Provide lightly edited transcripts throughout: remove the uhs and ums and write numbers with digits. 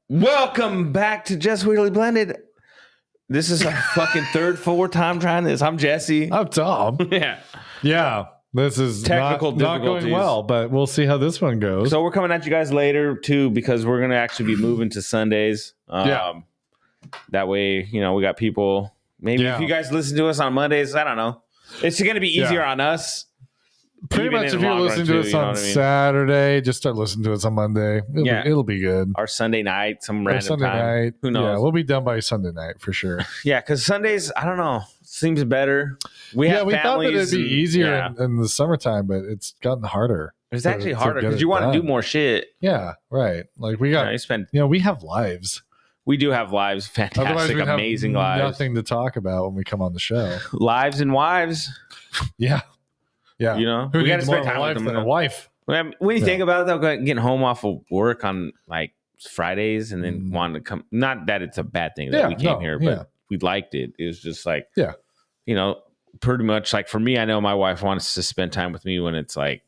Welcome back to Just Weirdly Blended. This is our fucking fourth time trying this. I'm Jesse. I'm Tom. Yeah. This is Technical not going difficulties. well, but we'll see how this one goes. So we're coming at you guys later too, because we're gonna actually be moving to Sundays. That way, we got people. Maybe if you guys listen to us on Mondays, I don't know. It's gonna be easier on us. Pretty much, if you're listening to us on Saturday, just start listening to us on Monday. It'll be good. Or Sunday night, some random time. Night. Who knows? Yeah, we'll be done by Sunday night for sure. Yeah, because Sundays, I don't know, seems better. We thought that it'd be easier in the summertime, but it's gotten harder. It's actually harder because you want to do more shit. Yeah, right. Like we got, we have lives. We do have lives, fantastic, amazing lives. Nothing to talk about when we come on the show. Lives and wives. Yeah. Yeah. We got to spend time with them. A wife. When you think about it, though, getting home off of work on like Fridays and then wanting to come, not that it's a bad thing that we came here, but we liked it. It was just like, pretty much like for me, I know my wife wants to spend time with me when it's like,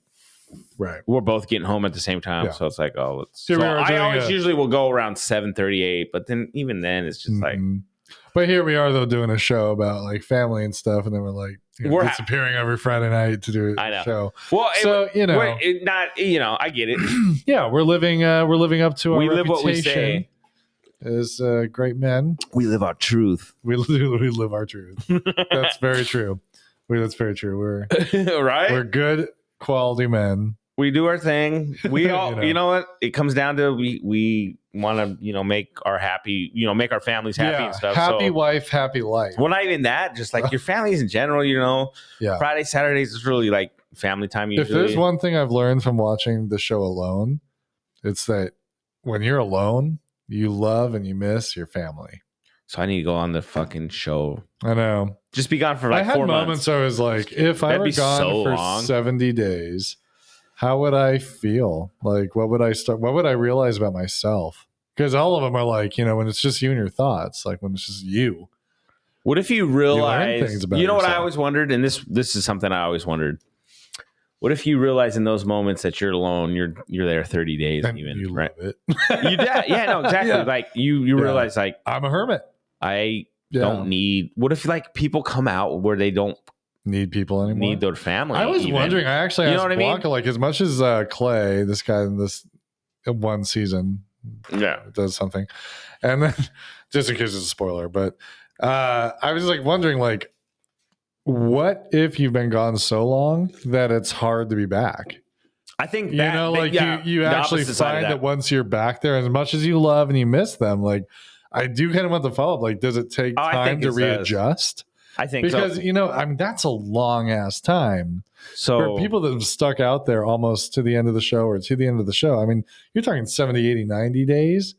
right, we're both getting home at the same time. Yeah. So it's like, I always usually will go around 7:38, but then even then it's just like. But here we are though doing a show about like family and stuff, and then we're like we're disappearing every Friday night to do a show. Well, so I get it. Yeah, we're living up to our we live reputation what we say as great men. We live our truth. We live our truth. That's very true. That's very true. We're right. We're good quality men. We do our thing. We all, you know what? It comes down to we want to, make our make our families happy and stuff. Happy wife, happy life. Well, not even that. Just like your families in general, Yeah. Friday, Saturdays is really like family time. Usually. If there's one thing I've learned from watching the show alone, it's that when you're alone, you love and you miss your family. So I need to go on the fucking show. I know. Just be gone for like 4 months. I had moments I was like, if I were gone for 70 days, how would I feel? Like, what would I realize about myself? Because all of them are like, when it's just you and your thoughts, like when it's just you. What if you realize, things about what yourself. I always wondered, and this is something I always wondered. What if you realize in those moments that you're alone, you're there 30 days and even, you right? love it. Yeah, no, exactly. Yeah. Like you realize like I'm a hermit. I don't need, what if like people come out where they don't need people anymore? Need their family. I was wondering, I actually asked Blanca, like as much as Clay, this guy in this one season does something. And then just in case it's a spoiler, but I was like wondering like, what if you've been gone so long that it's hard to be back? I think you actually find that once you're back there, as much as you love and you miss them, like I do kind of want the follow up. Like, does it take time to readjust? I think because so. That's a long ass time. So for people that have stuck out there almost to the end of the show or to the end of the show, I mean, you're talking 70, 80, 90 days.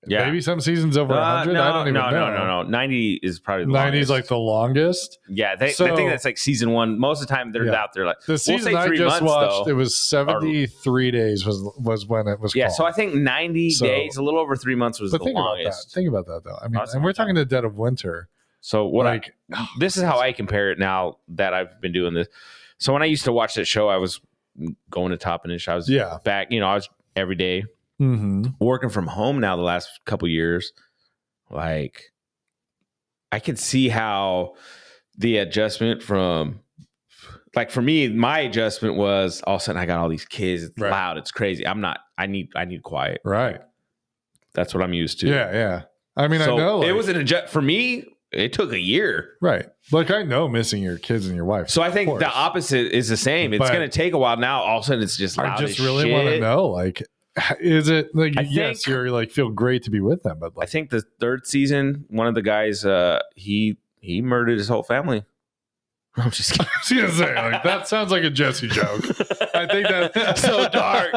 Yeah. Maybe some seasons over 100. I don't even know. No. 90 is probably the 90 longest. is like the longest. Yeah, I think that's like season one. Most of the time they're out there like the season I just watched. It was 73 days was when it was. Yeah, called. so I think 90 days, a little over 3 months was the longest. Think about that though. I mean, and we're talking the dead of winter. So this is how I compare it now that I've been doing this. So when I used to watch that show, I was going to Top and Ish. I was back. I was every day. Working from home now the last couple years, like I could see how the adjustment from like for me, my adjustment was all of a sudden I got all these kids. It's loud. It's crazy. I need quiet. Right. That's what I'm used to. Yeah. I mean, I know it was an adjust for me. It took a year. Right. Like I know missing your kids and your wife. So I think the opposite is the same. It's going to take a while now. All of a sudden it's just loud. I just really want to know, like, is it like yes, you're like feel great to be with them, but like, I think the third season, one of the guys, he murdered his whole family. I'm just kidding. I was gonna say, like, that sounds like a Jesse joke. I think that's so dark.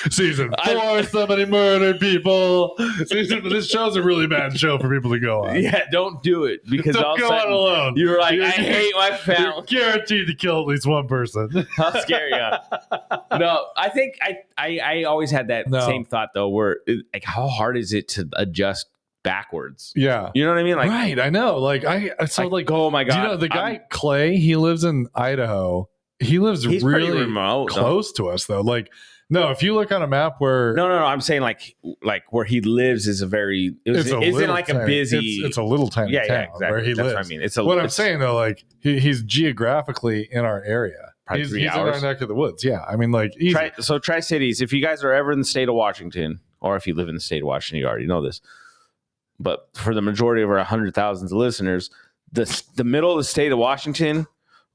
Season 4, somebody murdered people. This show's a really bad show for people to go on. Yeah, don't do it because don't go on alone. You're like, I hate my family. You're guaranteed to kill at least one person. How scary! No, I think I always had that same thought though, where like, how hard is it to adjust backwards? Yeah, you know what I mean. Like, right? I know. Like, oh my god! Do you know the guy Clay? He lives in Idaho. He lives he's really remote, close to us though. Like, No, if you look on a map where no, I'm saying like where he lives is a very isn't like a busy. It's a little tiny town exactly. where he lives. What I mean, I'm saying though, like he's geographically in our area. He's in our neck of the woods. Yeah, I mean, like Tri-Cities. If you guys are ever in the state of Washington, or if you live in the state of Washington, you already know this. But for the majority of our 100,000 listeners, the middle of the state of Washington.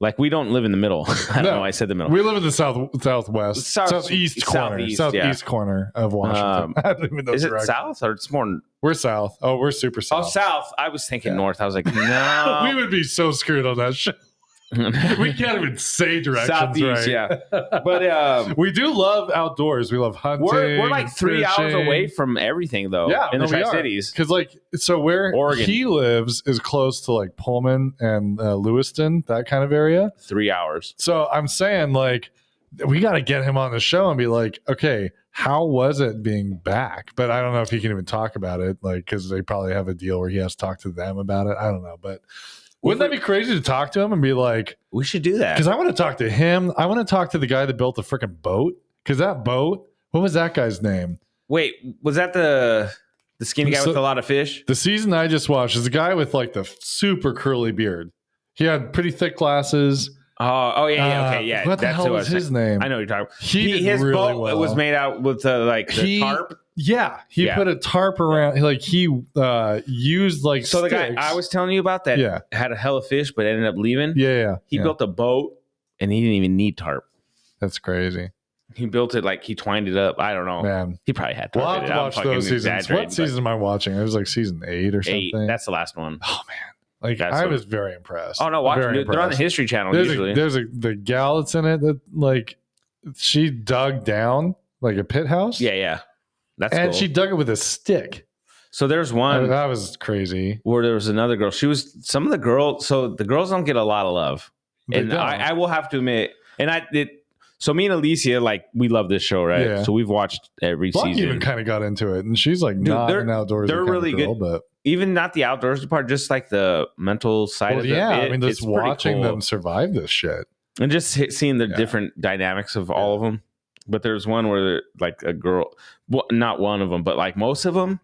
Like, we don't live in the middle. I don't know. I said the middle. We live in the southwest, southeast corner of Washington. I don't even know. Is it south or it's more? We're south. Oh, we're super south. Oh, south. I was thinking north. I was like, no. We would be so screwed on that shit. We can't even say directions. Southeast, right? Yeah. But we do love outdoors. We love hunting. We're like 3 hours away from everything, though. Yeah, in the Tri-Cities. Because where Oregon. He lives is close to like Pullman and Lewiston, that kind of area. 3 hours. So I'm saying we got to get him on the show and be like, okay, how was it being back? But I don't know if he can even talk about it, because they probably have a deal where he has to talk to them about it. I don't know, but. Wouldn't that be crazy to talk to him and be like, we should do that? Because I want to talk to him. I want to talk to the guy that built the freaking boat. Because that boat, what was that guy's name? Wait, was that the skinny guy with a lot of fish? The season I just watched is the guy with like the super curly beard. He had pretty thick glasses. Oh yeah, okay, yeah. What the hell was his name? I know what you're talking about. His really boat was made out with the tarp. Yeah, he put a tarp around. Like he used like so. Sticks. The guy I was telling you about that had a hell of fish, but ended up leaving. Yeah. He built a boat, and he didn't even need tarp. That's crazy. He built it like he twined it up. I don't know. Man, he probably had tarp. We'll have to watch those seasons. What season am I watching? It was like season 8 or something. 8. That's the last one. Oh man. Like I was very impressed. Oh no, watch it. They're on the History Channel. There's the gal that's in it that like she dug down like a pit house. Yeah. That's and cool. She dug it with a stick. So there's one that was crazy. Where there was another girl. She was some of the girls. So the girls don't get a lot of love, and I will have to admit, So me and Alicia, like, we love this show, right? Yeah. So we've watched every season. Even kind of got into it, and she's like not an outdoors. They're really girl, good, but even not the outdoors part, just like the mental side of it. Yeah, I mean, just watching them survive this shit, and just seeing the different dynamics of all of them. But there's one where like a girl, well, not one of them, but like most of them,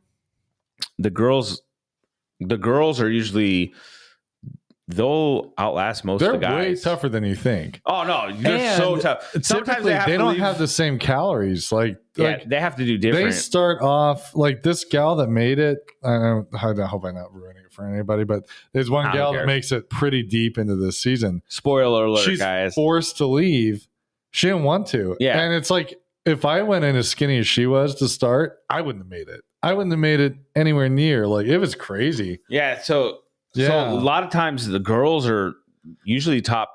the girls are usually. They'll outlast most of the guys. They're way tougher than you think. Oh no, they're so tough. Sometimes they don't have the same calories. Like they have to do different. They start off like this gal that made it. I hope I'm not ruining it for anybody, but there's one gal that makes it pretty deep into this season. Spoiler alert, She's guys. Forced to leave. She didn't want to. Yeah, and it's like if I went in as skinny as she was to start, I wouldn't have made it. I wouldn't have made it anywhere near. Like it was crazy. Yeah. So a lot of times the girls are usually top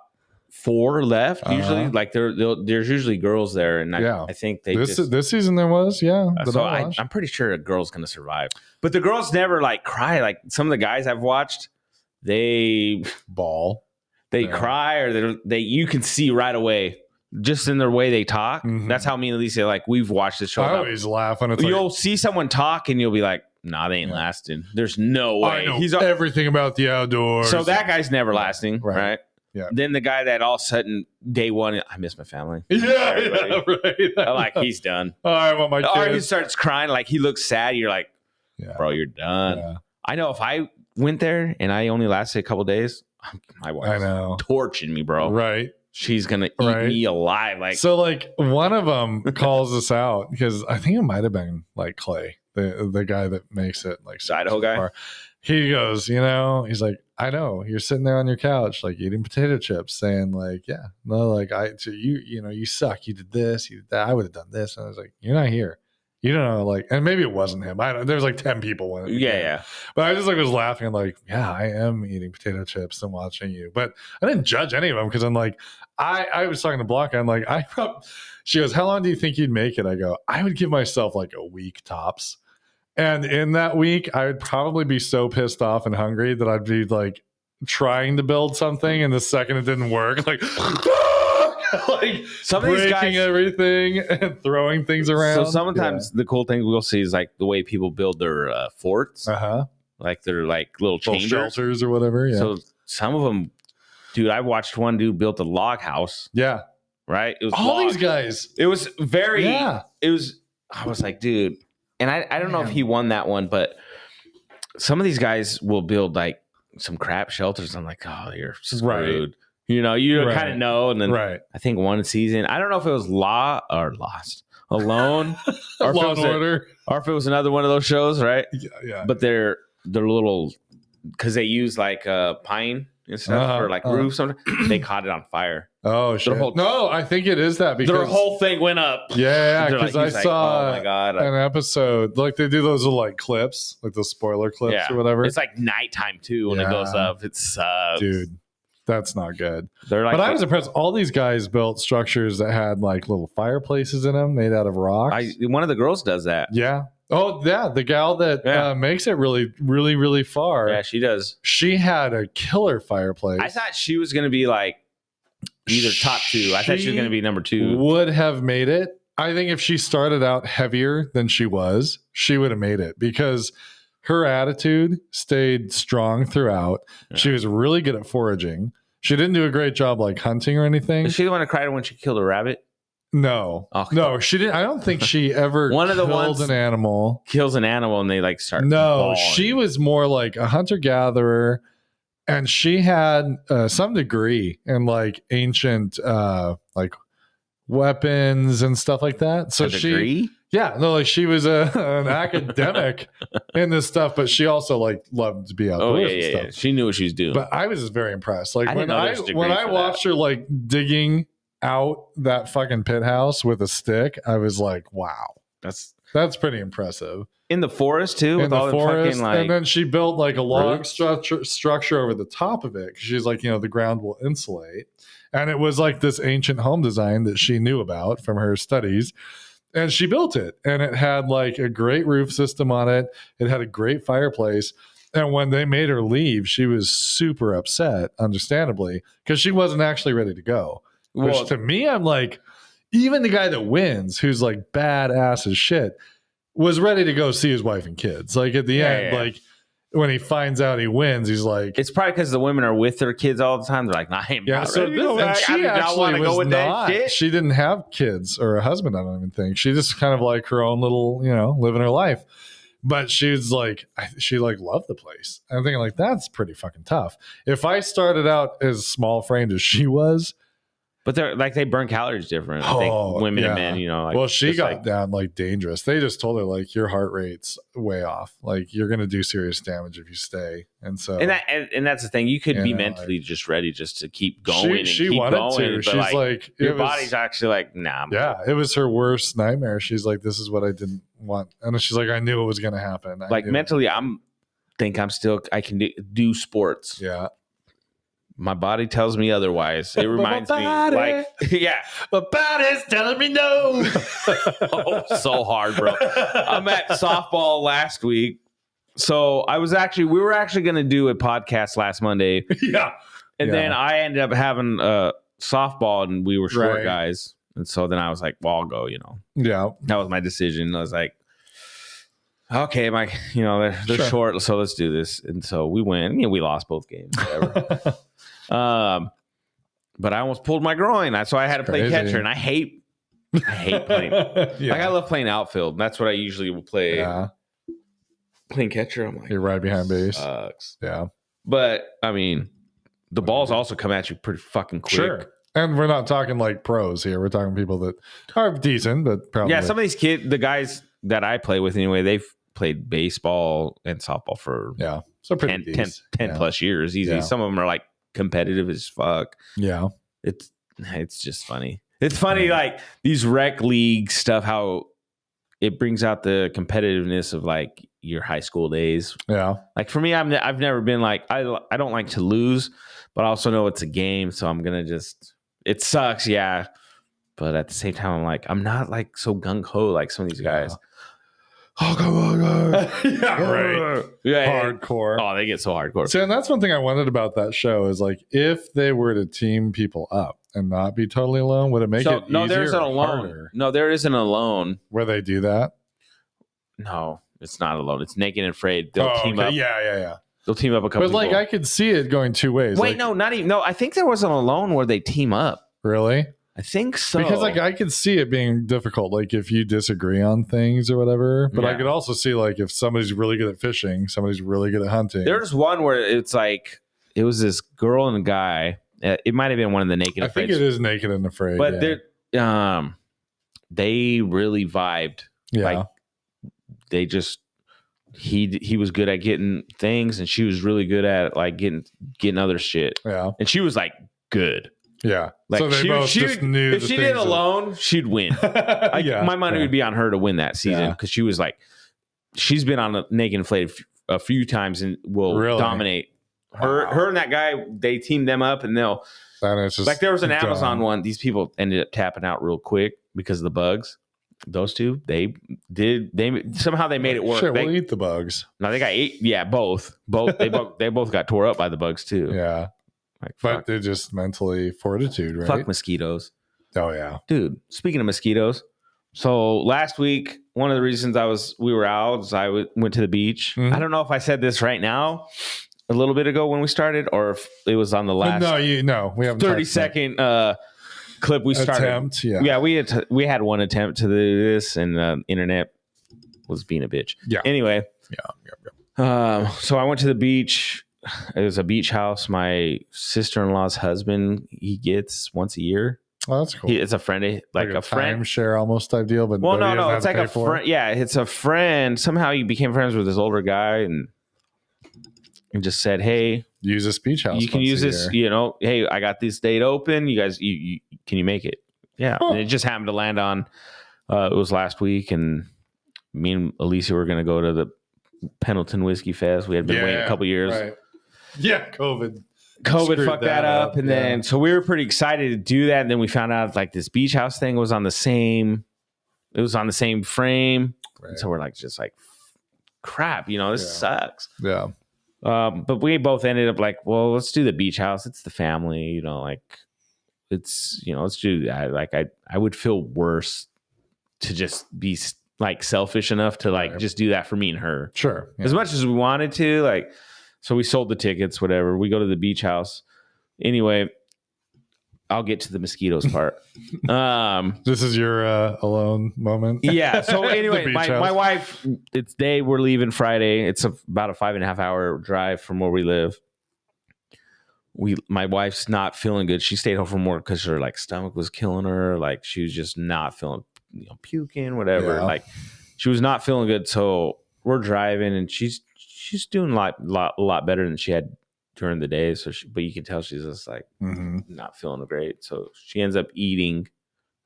4 left. Usually, like there's usually girls there, and I think this season there was So I'm pretty sure a girl's gonna survive, but the girls never like cry. Like some of the guys I've watched, they bawl, they cry, or they you can see right away. Just in their way they talk. Mm-hmm. That's how me and Alicia, like, we've watched this show. I always laugh when you'll see someone talk and you'll be like, nah, they ain't lasting. There's no way. I know He's everything about the outdoors. So that guy's never lasting, right? Yeah. Then the guy that all of a sudden, day one, I miss my family. Yeah, right. Like, he's done. I want my kids. Or he starts crying, like, he looks sad. You're like, bro, you're done. Yeah. I know if I went there and I only lasted a couple days, my wife's torching me, bro. Right. She's gonna eat me alive. Like so, like one of them calls us out because I think it might have been like Clay, the guy that makes it, like Idaho guy. Far. He goes, he's like, I know you're sitting there on your couch, like eating potato chips, saying like, you suck. You did this, you did that. I would have done this, and I was like, you're not here. You don't know, like, and maybe it wasn't him. I don't. There's like 10 people when yeah. But I just like was laughing, like, I am eating potato chips and watching you. But I didn't judge any of them because I'm like, I was talking to Blanca. I'm like, she goes, how long do you think you'd make it? I go, I would give myself like a week tops. And in that week, I would probably be so pissed off and hungry that I'd be like trying to build something, and the second it didn't work, like. Like some of breaking these guys, everything and throwing things around. So sometimes the cool thing we'll see is like the way people build their forts. Like they're like little shelters or whatever. Yeah. So some of them, dude, I watched one dude built a log house. Yeah. right? It was all these guys. It was very. Yeah. It was. I was like, dude, and I don't know if he won that one, but some of these guys will build like some crap shelters. I'm like, oh, you're screwed. Right. You know, you kind of know, and then I think one season. I don't know if it was Lost. Alone, or Law and Order, or if it was another one of those shows, right? Yeah. But they're little because they use like pine and stuff for like roofs. They caught it on fire. Oh shit! No, I think it is that because their whole thing went up. Yeah, because I saw oh my God, an episode like they do those little like clips, like those spoiler clips or whatever. It's like nighttime too when it goes up. It sucks, dude. That's not good. They're like, but I was impressed. All these guys built structures that had like little fireplaces in them made out of rocks. One of the girls does that. Yeah. Oh, yeah. The gal that makes it really, really, really far. Yeah, she does. She had a killer fireplace. I thought she was going to be like either top 2. I thought she was going to be number 2. Would have made it. I think if she started out heavier than she was, she would have made it because her attitude stayed strong throughout. Yeah. She was really good at foraging. She didn't do a great job like hunting or anything. Is she the one that cried when she killed a rabbit? No. Okay. No, she didn't. I don't think she ever one of the ones an animal. Kills an animal and they like start. No, bawling. She was more like a hunter-gatherer and she had some degree in like ancient like weapons and stuff like that. So she like she was an academic in this stuff, but she also like loved to be outdoors and stuff. Yeah. She knew what she was doing. But I was just very impressed. Like when I watched her like digging out that fucking pit house with a stick, I was like, wow. That's pretty impressive. In the forest too, with all the forest, fucking, like, and then she built like a log structure over the top of it because she's like, the ground will insulate, and it was like this ancient home design that she knew about from her studies, and she built it, and it had like a great roof system on it. It had a great fireplace, and when they made her leave, she was super upset, understandably, because she wasn't actually ready to go. Which to me, I'm like, even the guy that wins, who's like badass as shit, was ready to go see his wife and kids. Like at the end, like when he finds out he wins, he's like, it's probably because the women are with their kids all the time. They're like, nah, I am not ready to go back. She actually was not. She didn't have kids or a husband. I don't even think. She just kind of like her own little, living her life. But she's like, she like loved the place. I'm thinking like, that's pretty fucking tough. If I started out as small framed as she was. But they're like, they burn calories different. I think women and men, like, well, she got down like dangerous. They just told her like your heart rate's way off. Like you're gonna do serious damage if you stay. And so and that's the thing. You could be mentally just ready just to keep going. She keep wanted going, to. She's like your body's actually like, nah. It was her worst nightmare. She's like, this is what I didn't want. And she's like, I knew it was gonna happen. Like mentally, I can do sports. Yeah. My body tells me otherwise. It reminds me, like, my body's telling me no. So hard, bro. I'm at softball last week, so we were actually going to do a podcast last Monday. And then I ended up having softball, and we were short guys, and so then I was like, well, I'll go. Yeah, that was my decision. I was like, okay, they're short, so let's do this. And so we went. We lost both games. Whatever. But I almost pulled my groin, so I had to play catcher, and I hate playing. Like I love playing outfield. That's what I usually will play. Yeah, playing catcher. I'm like, you're right behind base. Sucks. Yeah, but I mean, the balls also come at you pretty fucking quick. Sure. And we're not talking like pros here. We're talking people that are decent, but probably some of these the guys that I play with anyway, they've played baseball and softball for so 10 plus years easy. Some of them are like competitive as fuck. Yeah, it's just funny. It's funny, like these rec league stuff, how it brings out the competitiveness of like your high school days. Yeah, like for me, I've never been like I don't like to lose, but I also know it's a game, so I'm gonna it sucks, but at the same time, I'm like I'm not like so gung ho like some of these guys. Oh, come on, guys. Right. Hardcore. Oh, they get so hardcore. So, and that's one thing I wondered about that show is like, if they were to team people up and not be totally alone, would it make it easier there isn't alone. Harder? No, there isn't alone. Where they do that? No, it's not alone. It's Naked and Afraid. They'll team up. Yeah. They'll team up a couple. But like, I could see it going two ways. Wait, no, not even. No, I think there was an alone where they team up. Really? I think so. Because like I could see it being difficult, like if you disagree on things or whatever. But I could also see like if somebody's really good at fishing, somebody's really good at hunting. There's one where it's like it was this girl and a guy. It might have been one of the Naked Afraid. I think it is Naked and Afraid. But they really vibed. Yeah. Like they just he was good at getting things, and she was really good at like getting other shit. Yeah. And she was like good. Yeah. Like so they both just knew if she did alone, she'd win. My money would be on her to win that season because she was like, she's been on a Naked Afraid a few times and will dominate. Her and that guy, they teamed them up and they'll like there was an Amazon one. These people ended up tapping out real quick because of the bugs. Those two, they somehow they made it work. Sure, we'll eat the bugs. No, they got 8. Yeah, both. They both got tore up by the bugs too. Yeah. Like, but they're just mentally fortitude, right? Fuck mosquitoes. Oh yeah, dude. Speaking of mosquitoes, so last week one of the reasons we were out is I went to the beach. Mm-hmm. I don't know if I said this right now, a little bit ago when we started, or if it was on the last. No, we have 30-second clip we started. Attempt, yeah, we had one attempt to do this, and the internet was being a bitch. Yeah. Anyway. Yeah. So I went to the beach. It was a beach house my sister-in-law's husband he gets once a year. Oh, that's cool. It's a friend, like a friend share almost type deal. But no, it's like a friend. Yeah, it's a friend. Somehow he became friends with this older guy and just said, "Hey, use this beach house. You can use this. Hey, I got this date open. You guys, can you make it? Yeah." And it just happened to land on. It was last week, and me and Alicia were going to go to the Pendleton Whiskey Fest. We had been waiting a couple years. Right. Yeah, COVID fucked that up. And then, so we were pretty excited to do that. And then we found out like this beach house thing was on the same frame. Right. So we're like, just like, crap, this sucks. Yeah. But we both ended up like, well, let's do the beach house. It's the family, like it's, let's do that. Like I would feel worse to just be like selfish enough to like just do that for me and her. Sure. Yeah. As much as we wanted to, like, so we sold the tickets, whatever. We go to the beach house. Anyway, I'll get to the mosquitoes part. This is your alone moment. Yeah. So anyway, my wife, we're leaving Friday. It's about a 5.5 hour drive from where we live. My wife's not feeling good. She stayed home from work because her like stomach was killing her. Like she was just not feeling, puking, whatever. Yeah. Like she was not feeling good. So we're driving and she's doing a lot better than she had during the day. So, but you can tell she's just like not feeling great. So she ends up eating,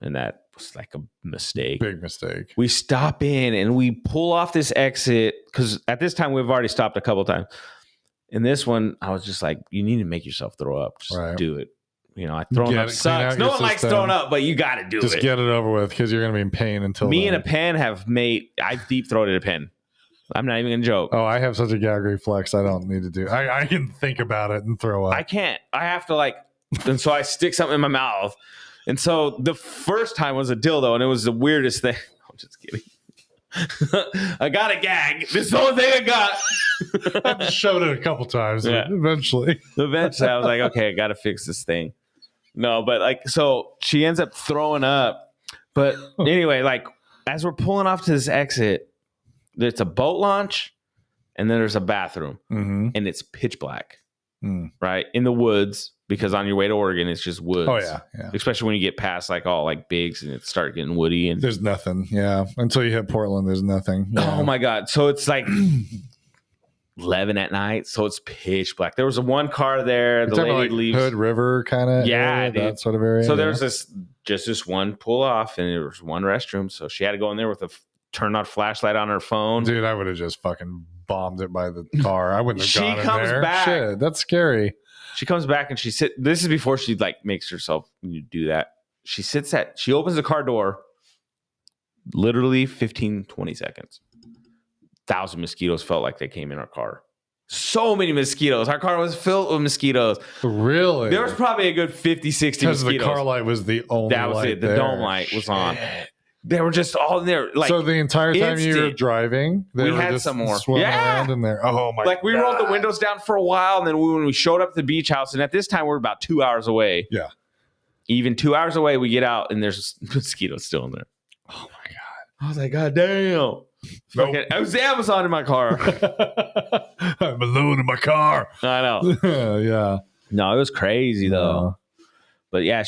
and that was like a mistake. Big mistake. We stop in and we pull off this exit because at this time we've already stopped a couple times. In this one, I was just like, you need to make yourself throw up. Just do it. Throwing up sucks. No one likes throwing up, but you got to do it. Just get it over with because you're going to be in pain until me and a pen I've deep throated a pen. I'm not even gonna joke. Oh, I have such a gag reflex. I don't need to do. I can think about it and throw up. I can't. I have to and so I stick something in my mouth. And so the first time was a dildo, and it was the weirdest thing. I'm just kidding. I got a gag. This is the only thing I got. I just showed it a couple times. Yeah. Eventually, I was like, okay, I got to fix this thing. No, but so she ends up throwing up. But anyway, as we're pulling off to this exit. There's a boat launch, and then there's a bathroom, and it's pitch black, right in the woods. Because on your way to Oregon, it's just woods. Oh yeah. Especially when you get past all Biggs and it start getting woody, and there's nothing. Yeah, until you hit Portland, there's nothing. Yeah. Oh my god! So it's 11 at night, so it's pitch black. There was one car there. The lady leaves Hood River kind of that sort of area. So there's this one pull off, and there was one restroom. So she had to go in there with a turn on flashlight on her phone. Dude, I would have just fucking bombed it by the car. I wouldn't have gone in there. She comes back. Shit, that's scary. She comes back and this is before she makes herself do that. She opens the car door, literally 15, 20 seconds. 1,000 mosquitoes felt like they came in our car. So many mosquitoes. Our car was filled with mosquitoes. Really? There was probably a good 50, 60 mosquitoes. Because the car light was the only light. That was it. The dome light was on. They were just all in there. So the entire time you were driving, we had some more. Around in there. Oh my god! We rolled the windows down for a while, and then when we showed up at the beach house, and at this time we're about 2 hours away. Yeah. even 2 hours away, we get out and there's mosquitoes still in there. Oh my God. I was like, God damn. Nope. I was Amazon in my car. I'm alone in my car. I know. Yeah. No, it was crazy though. But yeah,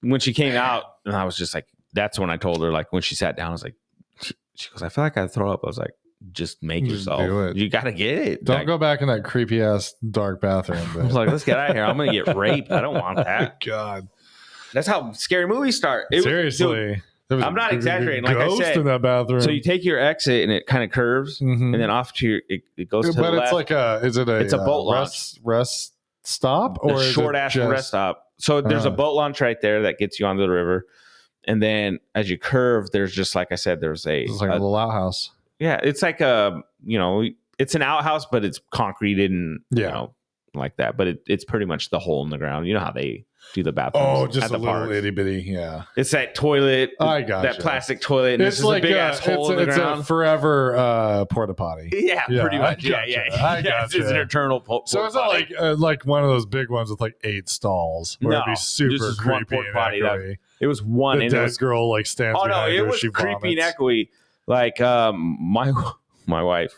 when she came out, and I was just like, that's when I told her, like when she sat down, I was like, she goes, I feel like I'd throw up. I was like, just make yourself. Do it. You got to get it. Don't go back in that creepy ass dark bathroom. I was like, let's get out of here. I'm going to get raped. I don't want that. God. That's how scary movies start. Seriously. Dude, I'm not exaggerating. Like I said, in that bathroom. So you take your exit and it kind of curves, and then off to it goes to the left. But it's like it's a boat launch. Rest stop or short ass rest stop. So there's a boat launch right there that gets you onto the river. And then as you curve, there's just, like I said, there's it's like a little outhouse. Yeah. It's like it's an outhouse, but it's concreted and, like that. But it's pretty much the hole in the ground. You know how they do the bathrooms. Oh, just a little itty bitty. Yeah. It's that toilet. I got that plastic toilet. And it's like a big ass hole in the ground. It's a forever porta potty. Yeah, pretty much. Yeah. I got It's an eternal So it's not like one of those big ones with like 8 stalls where it'd be super creepy and echoey. It was one. The dead girl like stands behind her. It was creepy and echoey. Like my wife,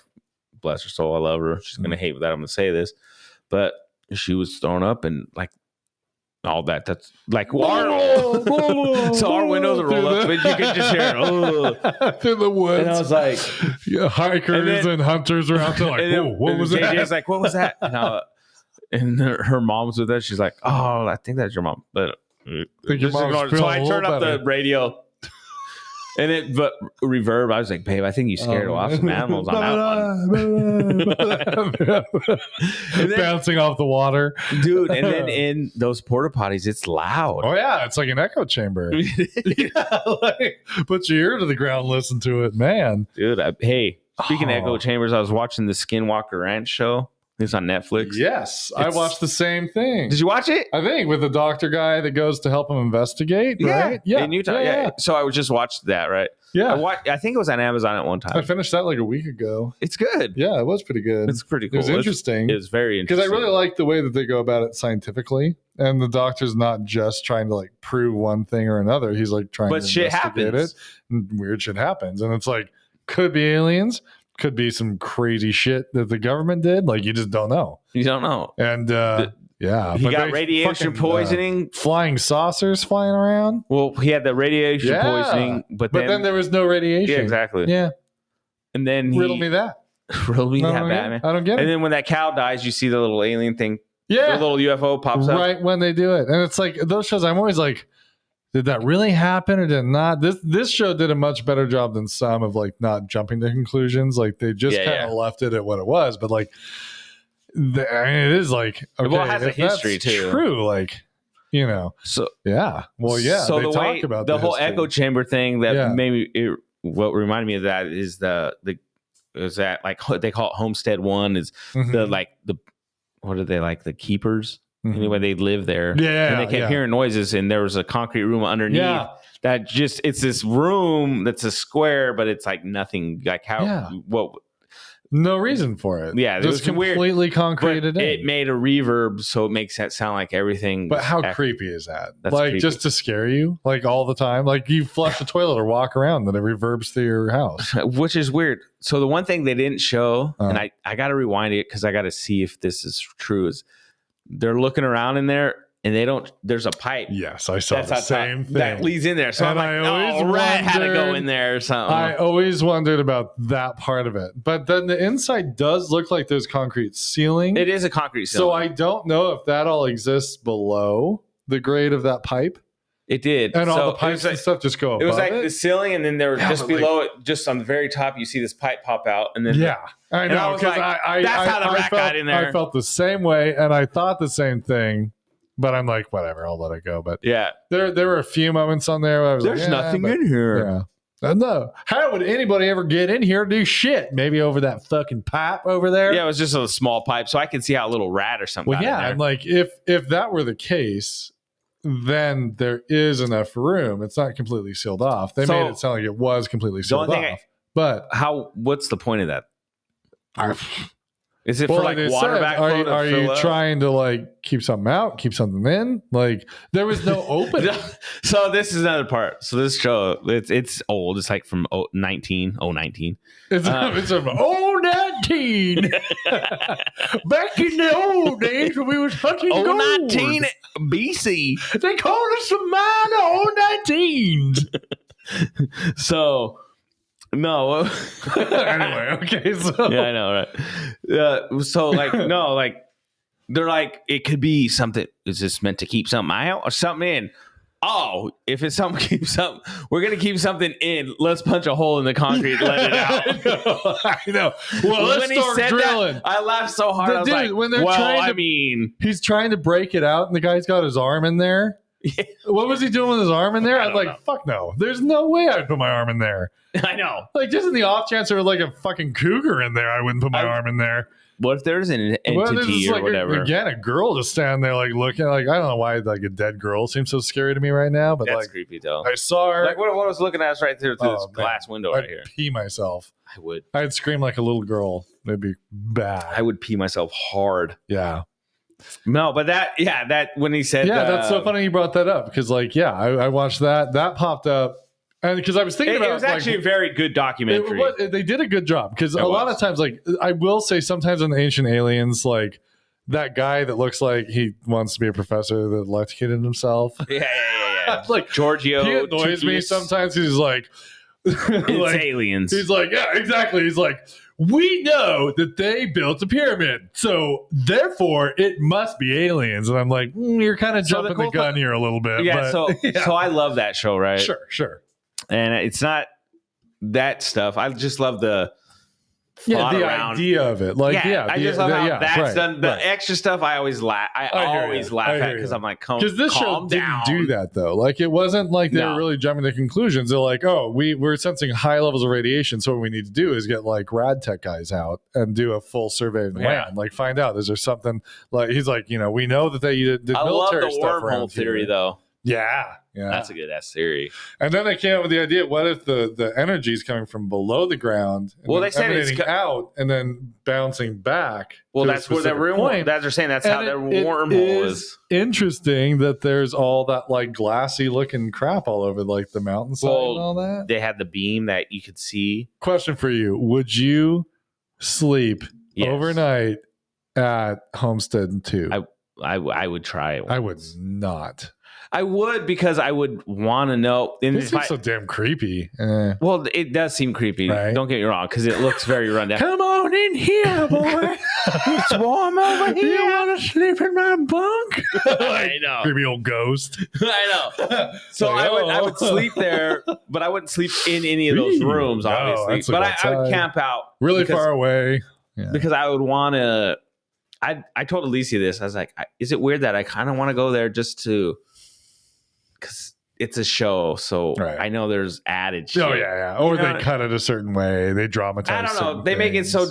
bless her soul, I love her. She's gonna hate that I'm gonna say this, but she was thrown up and like all that. That's like so our windows are rolled up, but you could just hear it through the woods. And I was like, hikers and hunters are out there like, whoa, what was that? JJ's like, what was that? And her mom's with us. She's like, oh, I think that's your mom, but. So I turned up the radio and but reverb. I was like, babe, I think you scared off some animals on that one. Bouncing off the water. Dude, and then in those porta potties, it's loud. Oh yeah, it's like an echo chamber. Put your ear to the ground, listen to it, man. Dude, speaking of echo chambers, I was watching the Skinwalker Ranch show. It's on Netflix. Yes, I watched the same thing. Did you watch it? I think with the doctor guy that goes to help him investigate, right? Yeah, in Utah. Yeah. So I just watched that, right? Yeah. I think it was on Amazon at one time. I finished that like a week ago. It's good. Yeah, it was pretty good. It's pretty cool. It was interesting. It was very interesting. Because I really like the way that they go about it scientifically. And the doctor's not just trying to like prove one thing or another. He's like trying to investigate it. And weird shit happens. And it's like, could be aliens. Could be some crazy shit that the government did. Like, you just don't know. You don't know. And he got radiation poisoning. Flying saucers flying around. Well, he had the radiation poisoning, but then there was no radiation. Yeah, exactly. Yeah. And then riddle me that. Batman. I don't get it. And then when that cow dies, you see the little alien thing. Yeah. The little UFO pops up. Right when they do it. And it's like, those shows, I'm always like, did that really happen or did it not? This show did a much better job than some of like not jumping to conclusions. Like they just kind of left it at what it was. But like, it is like, okay, well, it has a history too. True, like, So yeah, well, yeah. So they talk about the whole echo chamber thing that maybe what reminded me of that is is that like they call it Homestead One is the what are they like the keepers. Anyway, they live there. Yeah. And they kept hearing noises, and there was a concrete room underneath that it's this room that's a square, but it's like nothing. Like no reason for it. Yeah. It was completely concreted in. It made a reverb, so it makes that sound like everything. But how creepy is that? That's like creepy. Just to scare you, like all the time. Like you flush the toilet or walk around, and it reverbs through your house. Which is weird. So the one thing they didn't show, and I got to rewind it because I got to see if this is true, is they're looking around in there and there's a pipe. Yes, I saw the same thing that leads in there. So I'm like, rat had to go in there or something. I always wondered about that part of it. But then the inside does look like there's concrete ceiling. It is a concrete ceiling. So I don't know if that all exists below the grade of that pipe. It did. And all the pipes and stuff just go above it. It was like the ceiling, and then there was just below it, just on the very top, you see this pipe pop out. And then I know, because that's how the rat got in there. I felt the same way, and I thought the same thing, but I'm like, whatever, I'll let it go. But there were a few moments on there where I was there's nothing in here. Yeah. No. How would anybody ever get in here and do shit? Maybe over that fucking pipe over there? Yeah, it was just a small pipe, so I could see how a little rat or something. Well, yeah, and like if that were the case, then there is enough room. It's not completely sealed off. They made it sound like it was completely sealed off. But what's the point of that? Is it for like water backflow? Are you trying to like keep something out, keep something in? Like there was no opening. So this is another part. So this show, it's old. It's like from 19. It's from 19. Back in the old days when we was hunting gold. 19 BC. They called us the minor 19s. So. No. Anyway, okay. So yeah, I know, right? So like, no, like they're like, it could be something. Is this meant to keep something out or something in? Oh, if it's something keep something, we're gonna keep something in. Let's punch a hole in the concrete and let it out. I know. Well, let's start drilling. That, I laughed so hard. I was like, when they're he's trying to break it out, and the guy's got his arm in there. Yeah. What was he doing with his arm in there? I'm like, fuck no. There's no way I'd put my arm in there. I know. Like, just in the off chance there was like a fucking cougar in there, I wouldn't put my arm in there. What if there's an entity or like whatever? Again, a girl just standing there like looking. Like, I don't know why like a dead girl seems so scary to me right now. But that's like, creepy though. I saw her. Like what I was looking at is right through this glass window right here. I'd pee myself. I would. I'd scream like a little girl. It'd be bad. I would pee myself hard. Yeah. No, but that when he said that's so funny you brought that up because like I watched that popped up and because I was thinking about it was actually a very good documentary. They did a good job because a lot of times like I will say sometimes in the Ancient Aliens like that guy that looks like he wants to be a professor that electrocuted himself. Yeah. Like Giorgio, he annoys me sometimes. He's like, it's aliens. He's like, yeah, exactly. He's like, we know that they built a pyramid, so therefore it must be aliens. And I'm like, you're kind of jumping the gun here a little bit. Yeah, but, so I love that show, right? Sure. And it's not that stuff. I just love the idea of it. Like, I just love how that's done. The extra stuff I always laugh. I always laugh at because I'm like, because this show didn't do that though. Like, it wasn't like they were really jumping to conclusions. They're like, oh, we're sensing high levels of radiation, so what we need to do is get like rad tech guys out and do a full survey of the land. Like, find out is there something like he's like, we know that they did military love the stuff wormhole theory though. Yeah. That's a good ass theory. And then they came up with the idea: what if the energy is coming from below the ground? Well, they said it's out and then bouncing back. Well, that's where the wormhole. They're saying that's how their wormhole is. Interesting that there's all that like glassy looking crap all over like the mountainside and all that. They had the beam that you could see. Question for you: would you sleep overnight at Homestead 2? I would try it. I would not. I would because I would want to know. This is so damn creepy. Well, it does seem creepy. Right? Don't get me wrong, because it looks very rundown. Come on in here, boy. It's warm over here. You want to sleep in my bunk? I know. Creepy old ghost. I know. So I would sleep there, but I wouldn't sleep in any of those rooms, obviously. But I would camp out really far away because I would want to. I told Alicia this. I was like, is it weird that I kind of want to go there just to. Because it's a show, so I know there's added shit. Oh, yeah. Or they cut it a certain way. They dramatize I don't know. They make it so,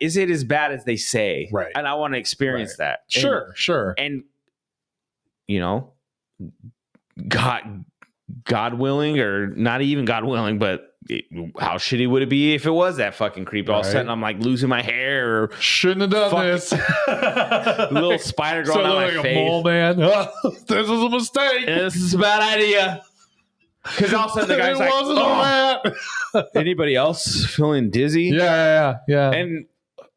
is it as bad as they say? Right. And I want to experience that. Sure. And, God willing, or not even God willing, but how shitty would it be if it was that fucking creep? All of a sudden, I'm like losing my hair. Or shouldn't have done this. Little spider growing on my face. A mole man. This is a mistake. This is a bad idea. Because all of a sudden the guy's like, anybody else feeling dizzy? Yeah. And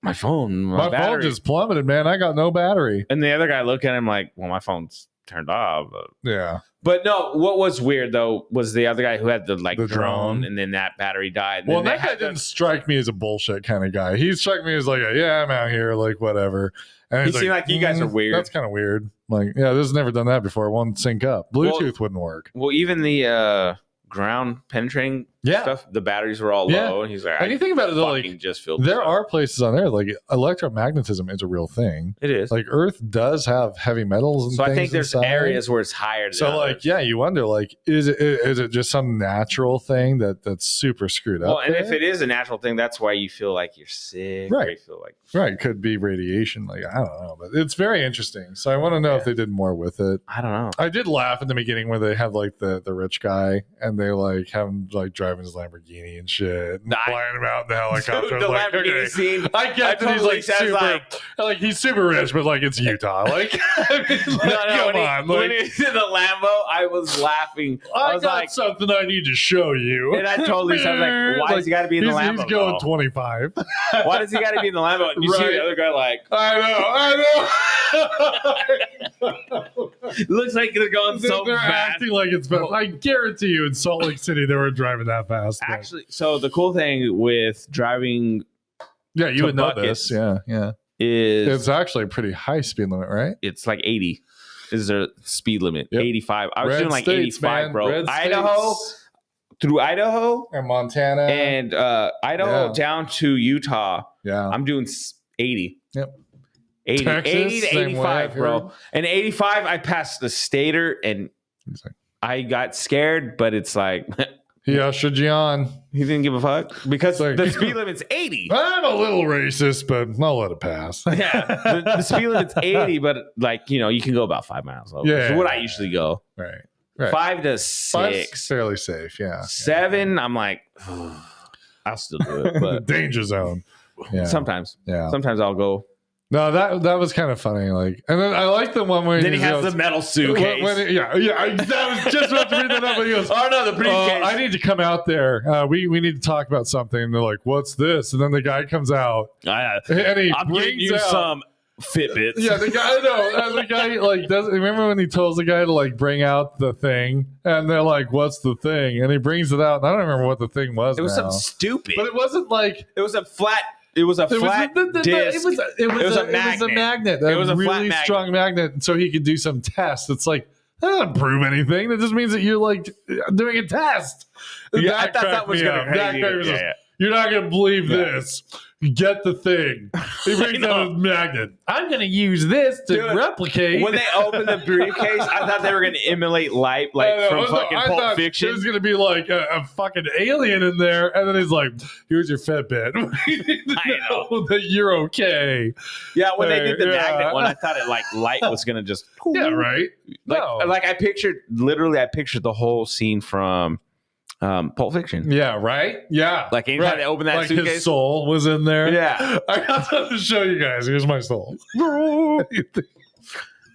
my phone, my phone just plummeted, man. I got no battery. And the other guy looked at him like, well, my phone's turned off. Yeah. But no, what was weird though was the other guy who had the drone, and then that battery died. Well, that guy didn't strike me as a bullshit kind of guy. He struck me as like, I'm out here, like whatever. And he seemed like you guys are weird. That's kind of weird. Like, this has never done that before. It won't sync up. Bluetooth wouldn't work. Well, even the ground penetrating stuff, the batteries were all low, and he's like, and you think about it though, like, just feel there are places on there like electromagnetism is a real thing. It is. Like, Earth does have heavy metals and so things I think there's inside. areas where it's higher than so others. Like, you wonder, like, is it just some natural thing that's super screwed up? Well, and if it is a natural thing, that's why you feel like you're sick, right? Or you feel like could be radiation. Like, I don't know, but it's very interesting. So I want to know if they did more with it. I don't know. I did laugh in the beginning where they have like the rich guy and they like have him like drive driving his Lamborghini and shit, and flying him out in the helicopter. Dude, the like, Lamborghini scene. I get that totally he's like he's super rich, but like it's Utah. Like, I mean, like when he's in the Lambo, I was laughing. I was got like, something I need to show you. And I totally said, like, why does he got to be in the Lambo? He's going 25. Why does he got to be in the Lambo? And you see the other guy like, I know. It looks like they're going so they're fast. Acting like it's fast. I guarantee you, in Salt Lake City, they were driving that fast. Actually, so the cool thing with driving, you would know this. Yeah, is it's actually a pretty high speed limit, right? It's like 80. Is their speed limit? 85. I was doing like States, 85, man. bro. Red Idaho. States. Through Idaho and Montana and Idaho down to Utah. Yeah, I'm doing 80. Yep. 80, Texas, 80 to 85, bro. Heard. And 85, I passed the stator and I got scared, but it's like he ushered you on. He didn't give a fuck because the speed limit's 80. I'm a little racist, but I'll let it pass. Yeah, the speed limit's 80, but like you can go about 5 miles over. Yeah, what I usually go. Right. 5 to 6, 5's fairly safe. Yeah. 7, I'm like, I'll still do it, but danger zone. Yeah. Sometimes. Yeah. Sometimes I'll go. No, that was kind of funny. Like, and then I like the one where then he has the metal suitcase. I was just about to read that up. And he goes, "Oh no, the briefcase! I need to come out there. We need to talk about something." And they're like, "What's this?" And then the guy comes out, and he I'm brings getting you out some Fitbits. Yeah, the guy. No, the guy like doesn't remember when he tells the guy to like bring out the thing, and they're like, "What's the thing?" And he brings it out. And I don't remember what the thing was. It was something stupid, but it wasn't like it was a flat. It was a flat disc. It was a magnet. It was a really strong magnet, so he could do some tests. It's like that doesn't prove anything. That just means that you're like doing a test. Yeah, I thought that was going to. You're not going to believe this. Get the thing. He brings out his magnet. I'm going to use this to replicate. When they opened the briefcase, I thought they were going to emulate light, like from fucking Pulp Fiction. There's going to be like a fucking alien in there, and then he's like, "Here's your Fitbit." I know that you're okay. Yeah, when they did the magnet one, I thought it like light was going to just. Yeah, right. Like I pictured the whole scene from. Pulp Fiction. Yeah, right? Yeah. Like anytime they open that like suitcase. His soul was in there. Yeah. I got to show you guys. Here's my soul.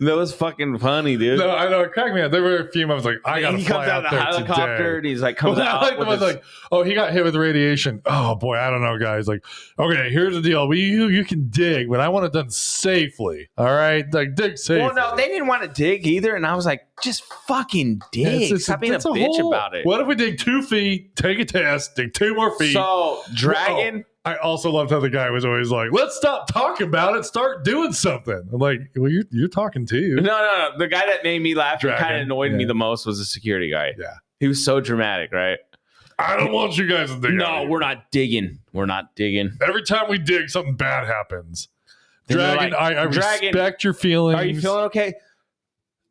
That was fucking funny, dude. No, I know. It cracked me up. There were a few moments like, I got to fly out there helicopter today. And he's like, comes out. I like the ones like, oh, he got hit with radiation. Oh, boy, I don't know, guys. Like, okay, here's the deal. You can dig, but I want it done safely. All right? Like, dig safely. Well, no, they didn't want to dig either. And I was like, just fucking dig. Stop being a bitch about it. What if we dig 2 feet, take a test, dig 2 more feet? So, Dragon... I also loved how the guy was always like, let's stop talking about it. Start doing something. I'm like, well, you're talking to you. No. The guy that made me laugh and kind of annoyed me the most was the security guy. Yeah. He was so dramatic, right? I don't want you guys to dig. No, we're not digging. We're not digging. Every time we dig, something bad happens. Dragon, I respect your feelings. Are you feeling okay?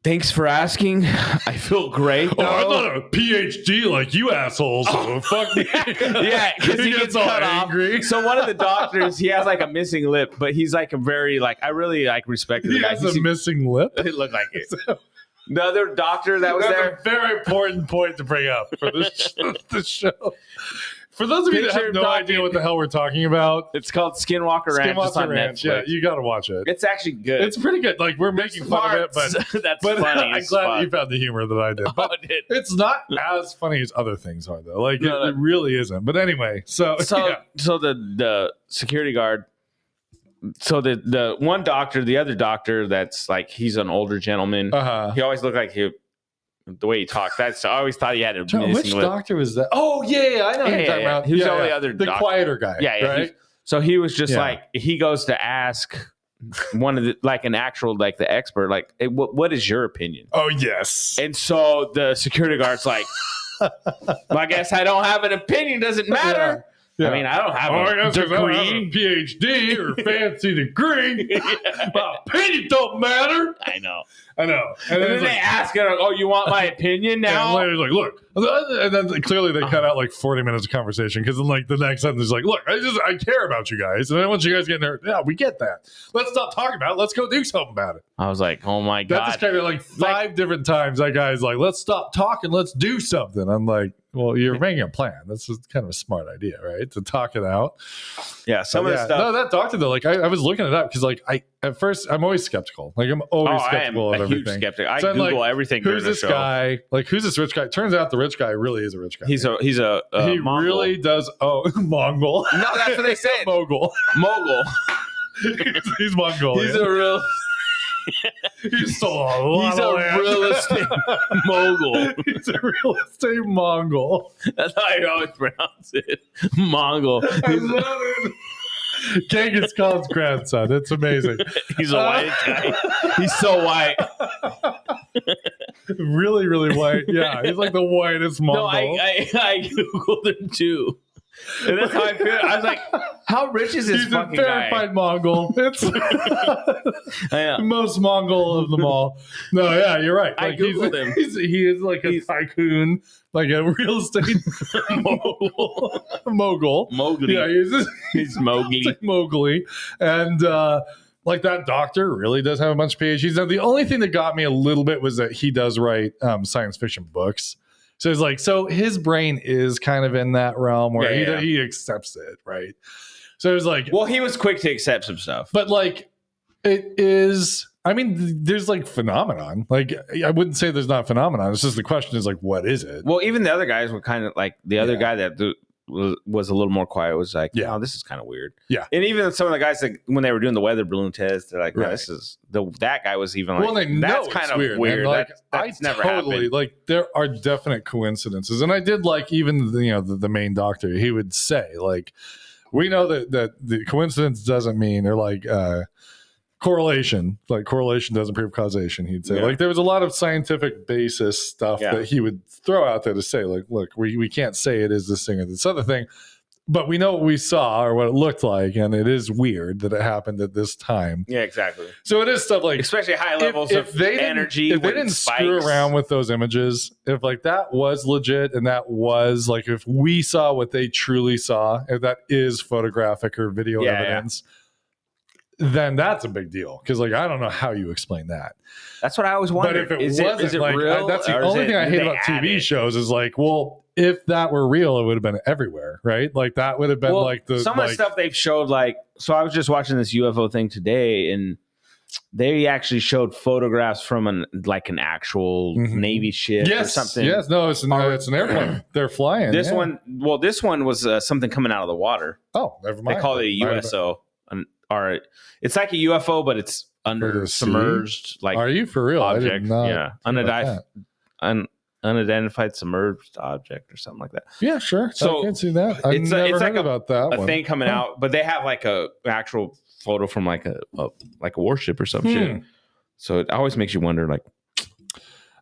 Thanks for asking. I feel great. Oh, I'm not a PhD like you assholes. So fuck me. Yeah, because he gets all angry. Off. So one of the doctors, he has like a missing lip, but he's like a very I really respect the guy. He has a missing lip? It looked like it. The other doctor that was there. A very important point to bring up for this show. For those of you that have no idea what the hell we're talking about, it's called Skinwalker Ranch. It's on Netflix. Yeah, you got to watch it. It's actually good. It's pretty good. Like we're making fun of it, but that's funny. I'm glad you found the humor that I did. But it's not as funny as other things are, though. Like it really isn't. But anyway, so the security guard. So the one doctor, the other doctor, that's like he's an older gentleman. He always looked like the way he talked. I always thought he had a missing Which lip. doctor was that? Oh yeah, I know who you're talking about. He was the only other the quieter guy. Yeah. Right? So he was just like he goes to ask one of the an actual the expert hey, what is your opinion? Oh yes. And so the security guard's like, well, I guess I don't have an opinion. Doesn't matter. Yeah. I mean, I don't have a degree, PhD, or fancy degree. My opinion don't matter. I know. And then they ask her, "Oh, you want my opinion now?" And later, like, look. And then clearly they cut out 40 minutes of conversation because then the next sentence is like, "Look, I care about you guys, and I want you guys getting there. Yeah, we get that. Let's stop talking about it. Let's go do something about it." I was like, "Oh my god!" That's kind of 5 different times that guy's like, "Let's stop talking. Let's do something." I'm like, well, you're making a plan. That's just kind of a smart idea, right? To talk it out. Yeah, some of the stuff. No, that doctor though, like I was looking it up because like at first I'm always skeptical. Like I'm always skeptical of everything. Huge skeptic. I Google everything. Who's this guy? Like who's this rich guy? Turns out the rich guy really is a rich guy. He Mongol. Really does. Oh, Mongol. No, that's what they said. Mogul. He's Mongol. He's a real. He's a real estate mogul. He's a real estate Mongol. That's how I always pronounce it. Mongol. Genghis Khan's grandson. It's amazing. He's a white guy. He's so white. Really, really white. Yeah, he's like the whitest Mongol. No, I Googled him too. And that's how I feel. I was like, how rich is this fucking guy? He's a verified Mongol. It's the most Mongol of them all. No, yeah, you're right. Like, I Googled him. He is like a tycoon, like a real estate mogul. Mowgli. Yeah, he's Mowgli. Like Mowgli. And like that doctor really does have a bunch of PhDs. Now, the only thing that got me a little bit was that he does write science fiction books. So it's like, so his brain is kind of in that realm where he accepts it, right? So it was like, well, he was quick to accept some stuff, but like, it is. I mean, there's like phenomenon. Like, I wouldn't say there's not phenomenon. It's just the question is like, what is it? Well, even the other guys were kind of like the other guy that was a little more quiet was like, oh, this is kind of weird. Yeah. And even some of the guys that when they were doing the weather balloon test, they're like, this is that guy was even like, well, that's kind of weird. Like, that's never happened. Like, there are definite coincidences. And I did like even the main doctor, he would say like, we know that the coincidence doesn't mean, or like correlation, like correlation doesn't prove causation. He'd say like there was a lot of scientific basis stuff that he would throw out there to say like, look, we can't say it is this thing or this other thing, but we know what we saw or what it looked like, and it is weird that it happened at this time. Yeah, exactly. So it is stuff like, especially high levels of energy. If they didn't screw around with those images, if like that was legit and that was like, if we saw what they truly saw, if that is photographic or video evidence, then that's a big deal. Because like, I don't know how you explain that. That's what I always wondered. But if it wasn't like, real, that's the only thing I hate about TV shows is like, well, if that were real, it would have been everywhere, right? Like that would have been like some of the stuff they've showed. Like, so I was just watching this UFO thing today, and they actually showed photographs from an actual Navy ship or something. Yes, no, it's an airplane. They're flying. This one was something coming out of the water. Oh, never mind. They call it a USO. Or it's like a UFO, but it's under submerged. Like, are you for real? Object, unidentified submerged object or something like that. Yeah, sure. So I can see that. I've never heard about that. A thing coming out, but they have like a actual photo from like a warship or some shit. So it always makes you wonder. Like,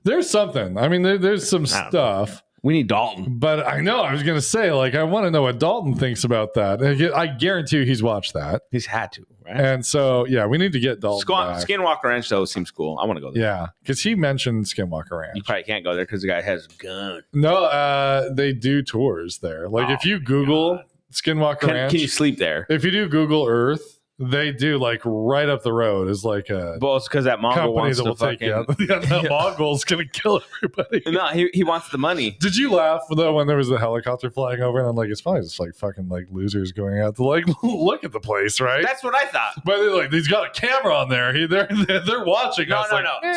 there's something. I mean, there's some stuff. We need Dalton. But I know, I was going to say, like, I want to know what Dalton thinks about that. I guarantee you he's watched that. He's had to, right? And so, yeah, we need to get Dalton back. Skinwalker Ranch, though, seems cool. I want to go there. Yeah, because he mentioned Skinwalker Ranch. You probably can't go there because the guy has a gun. No, they do tours there. Like, if you Google Skinwalker Ranch. Can you sleep there? If you do Google Earth, they do like right up the road is like a it's because that Mongol wants to fucking that Mongol's gonna kill everybody. No, he wants the money. Did you laugh though when there was a helicopter flying over and I'm like, it's probably just like fucking like losers going out to like look at the place, right? That's what I thought. But they're like, he's got a camera on there. They're watching. No.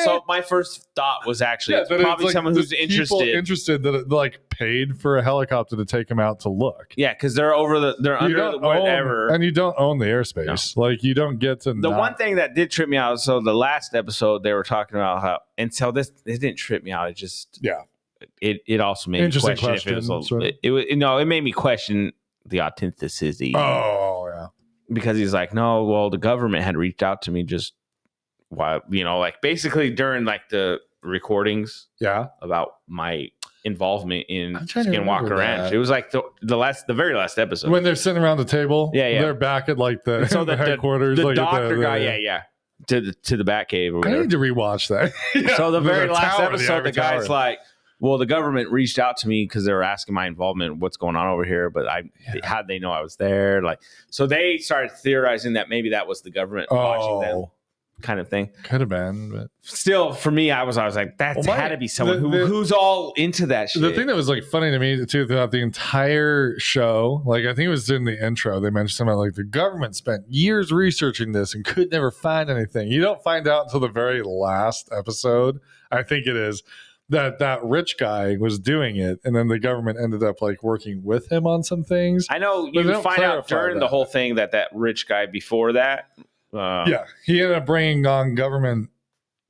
So my first thought was actually it's probably like someone who's interested that like paid for a helicopter to take him out to look. Yeah, because they're under the whatever, and you don't own the airspace. No. Like you don't get to. The one thing that did trip me out. So the last episode they were talking about how, and so this didn't trip me out. It just It also made me question if it was. It made me question the authenticity. Oh yeah, because he's like, no, well the government had reached out to me just while like basically during like the recordings. Yeah, about my involvement in Skinwalker Ranch. It was like the very last episode when they're sitting around the table. Yeah. They're back at like the headquarters. The doctor guy. To the Batcave. Or I need to rewatch that. So the very last episode, the guy's like, "Well, the government reached out to me because they were asking my involvement. What's going on over here? But how'd they know I was there? Like, so they started theorizing that maybe that was the government watching them." kind of thing. Could have been, but still, for me, I was like, that's had to be someone who's all into that shit. The thing that was like funny to me too throughout the entire show, like I think it was in the intro, they mentioned something like the government spent years researching this and could never find anything. You don't find out until the very last episode, I think it is, that rich guy was doing it, and then the government ended up like working with him on some things. I know you find out during the whole thing that rich guy before that. He ended up bringing on government.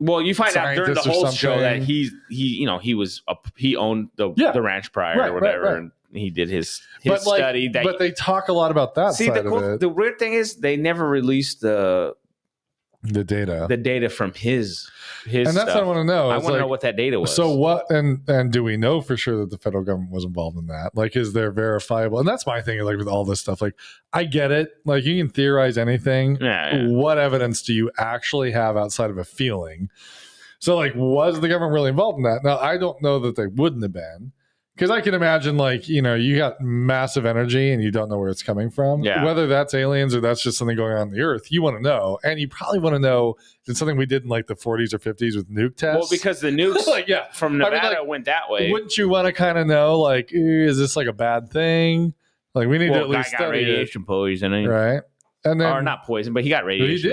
Well, you find out during the whole show that he owned the ranch prior or whatever, and he did his study. But they talk a lot about that. See, the weird thing is they never released the data from his and that's stuff. what I want to know. I want to know what that data was. So what? And do we know for sure that the federal government was involved in that? Like, is there verifiable? And that's my thing. Like with all this stuff, like I get it. Like you can theorize anything. Yeah. What evidence do you actually have outside of a feeling? So like, was the government really involved in that? Now I don't know that they wouldn't have been. Because I can imagine, like, you got massive energy and you don't know where it's coming from. Yeah. Whether that's aliens or that's just something going on the Earth, you want to know. And you probably want to know, is it something we did in, like, the 40s or 50s with nuke tests? Well, because the nukes from Nevada went that way. Wouldn't you want to kind of know, like, is this, like, a bad thing? Like, we need to at least study radiation poisoning. Right. And then, or not poison, but he got radiation.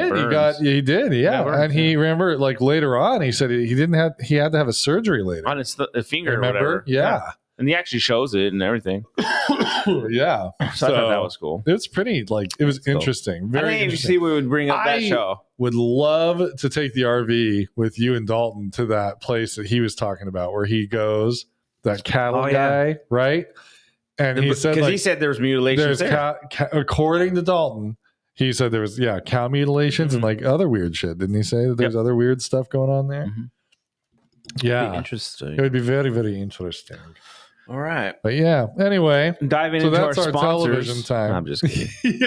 He did. Yeah. And he remember, like, later on, he said he had to have a surgery later. On his finger remember? Or whatever. Yeah. And he actually shows it and everything. Yeah. So I thought that was cool. It's pretty, like, it was interesting. Very I didn't interesting. see we would bring up that show. Would love to take the RV with you and Dalton to that place that he was talking about where he goes, that cattle guy, right? And he said, because he said there was mutilations there. According to Dalton, he said there was, cow mutilations and like other weird shit. Didn't he say that there's other weird stuff going on there? Mm-hmm. Yeah. Interesting. It would be very, very interesting. All right. But yeah, anyway. Diving into our sponsors. Television time. I'm just kidding.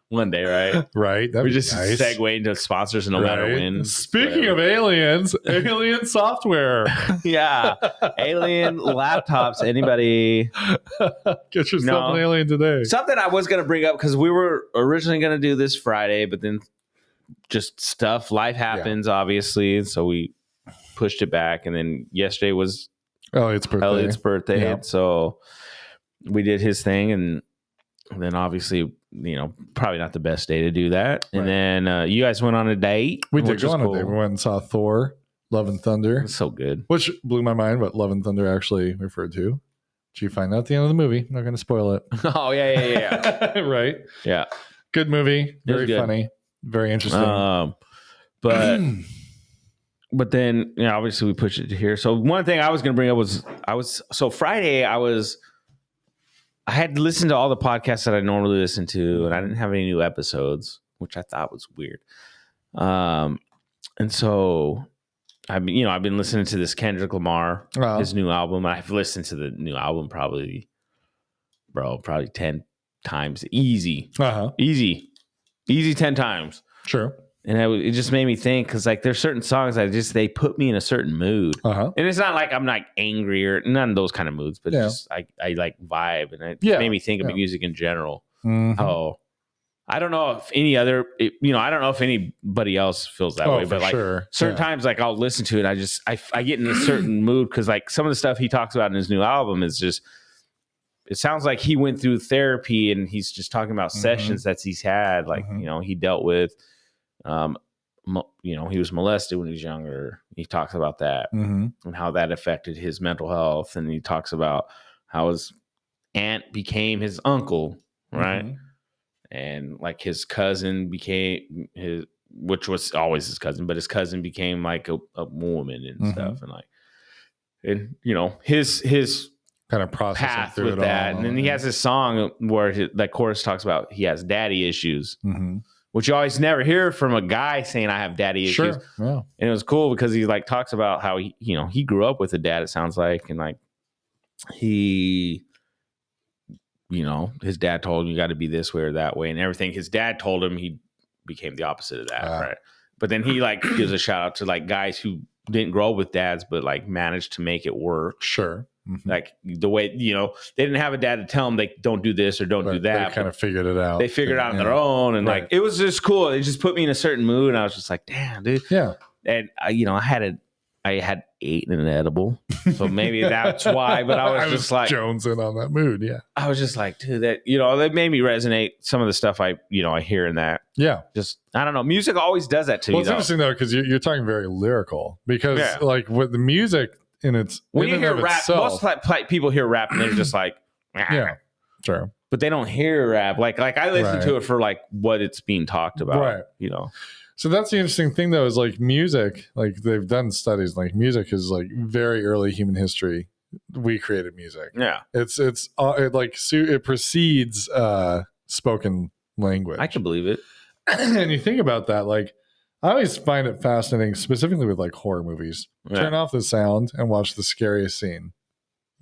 One day, right? Right. We just segue into sponsors no matter when. Speaking of aliens, alien software. Yeah. Alien laptops. Anybody? Get yourself an alien today. Something I was going to bring up because we were originally going to do this Friday, but then just life happens, obviously. And so we pushed it back. And then yesterday was Elliot's birthday. Yeah. So we did his thing, and then obviously, probably not the best day to do that. Right. And then you guys went on a date. We did go on a date. We went and saw Thor, Love and Thunder. It's so good. Which blew my mind what Love and Thunder actually referred to. Did you find out at the end of the movie? I'm not going to spoil it. Oh, yeah. Right? Yeah. Good movie. Very funny. Very interesting. But then, obviously we pushed it to here. So one thing I was going to bring up was Friday I had listened to all the podcasts that I normally listen to, and I didn't have any new episodes, which I thought was weird. And so I've been listening to this Kendrick Lamar, his new album. I've listened to the new album probably 10 times. Easy. Easy 10 times. Sure. And it just made me think, because like there's certain songs they put me in a certain mood, and it's not like I'm like angry or none of those kind of moods, but just I like vibe, and it made me think of music in general. Mm-hmm. Oh, I don't know if I don't know if anybody else feels that way, but like certain times, like I'll listen to it, I get in a certain mood because like some of the stuff he talks about in his new album is just. It sounds like he went through therapy and he's just talking about sessions that he's had, like he dealt with. He was molested when he was younger. He talks about that and how that affected his mental health. And he talks about how his aunt became his uncle, right? And like his cousin became which was always his cousin, but his cousin became like a woman and stuff. And like, his kind of processing path through with that. And then he has this song where that chorus talks about he has daddy issues. Which you always never hear from a guy saying I have daddy issues. Sure. Yeah. And it was cool because he like talks about how he grew up with a dad, it sounds like, and like he his dad told him you got to be this way or that way, and everything his dad told him he became the opposite of that, right? But then he like gives a shout out to like guys who didn't grow up with dads but like managed to make it work. Sure. Like the way, they didn't have a dad to tell them they don't do this or don't do that. They kind of figured it out. They figured it out on their own. And like, it was just cool. It just put me in a certain mood. And I was just like, damn, dude. Yeah. And I had 8 in an edible. So maybe that's why, but I was just like jonesing on that mood. Yeah. I was just like, dude, that made me resonate. Some of the stuff I hear in that. Yeah. Just, I don't know. Music always does that to you. Well, it's interesting though, because you're talking very lyrical because like with the music when you hear rap, most people hear rap and they're just like, yeah, sure. But they don't hear rap. Like I listen to it for like what it's being talked about. Right. So that's the interesting thing though, is like music, like they've done studies, like music is like very early human history. We created music. Yeah. It precedes spoken language. I can believe it. And you think about that, like I always find it fascinating, specifically with like horror movies. Yeah. Turn off the sound and watch the scariest scene.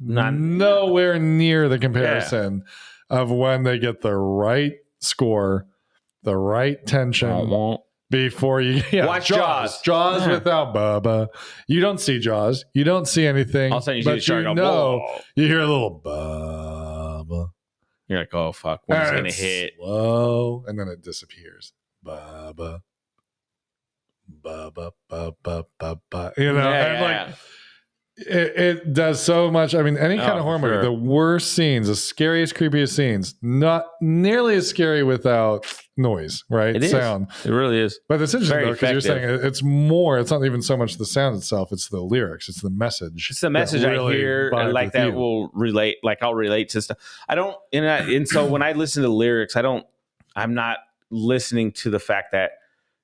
Nowhere near the comparison of when they get the right score, the right tension. Before you watch Jaws without Bubba, you don't see Jaws, you don't see anything. All of a sudden you see the shark you hear a little Bubba. You're like, oh fuck, when's it gonna hit? Slow, and then it disappears. Bubba. It does so much. I mean, any kind of horror movie, the worst scenes, the scariest, creepiest scenes, not nearly as scary without noise, right? It sound. It really is. But it's interesting though, because you're saying it's not even so much the sound itself, it's the lyrics, it's the message. It's the message I hear, and like that will relate. Like I'll relate to stuff. And so when I listen to lyrics, I'm not listening to the fact that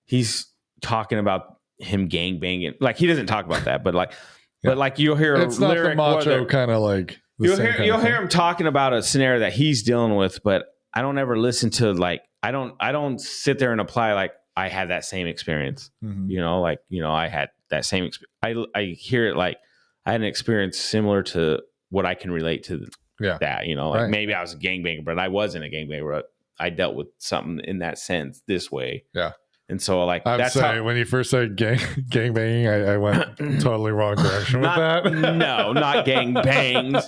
he's talking about him gangbanging. Like he doesn't talk about that, but like. Yeah. But like you'll hear it's not the macho kind of like you'll hear him talking about a scenario that he's dealing with, but I don't ever listen to like I don't sit there and apply like I had that same experience. Mm-hmm. I had that same experience. I hear it like I had an experience similar to what I can relate to that. Like maybe I was a gangbanger, but I wasn't a gangbanger. But I dealt with something in that sense this way. Yeah. And so, like, when you first said gangbanging, I went totally wrong direction with that. No, not gangbangs.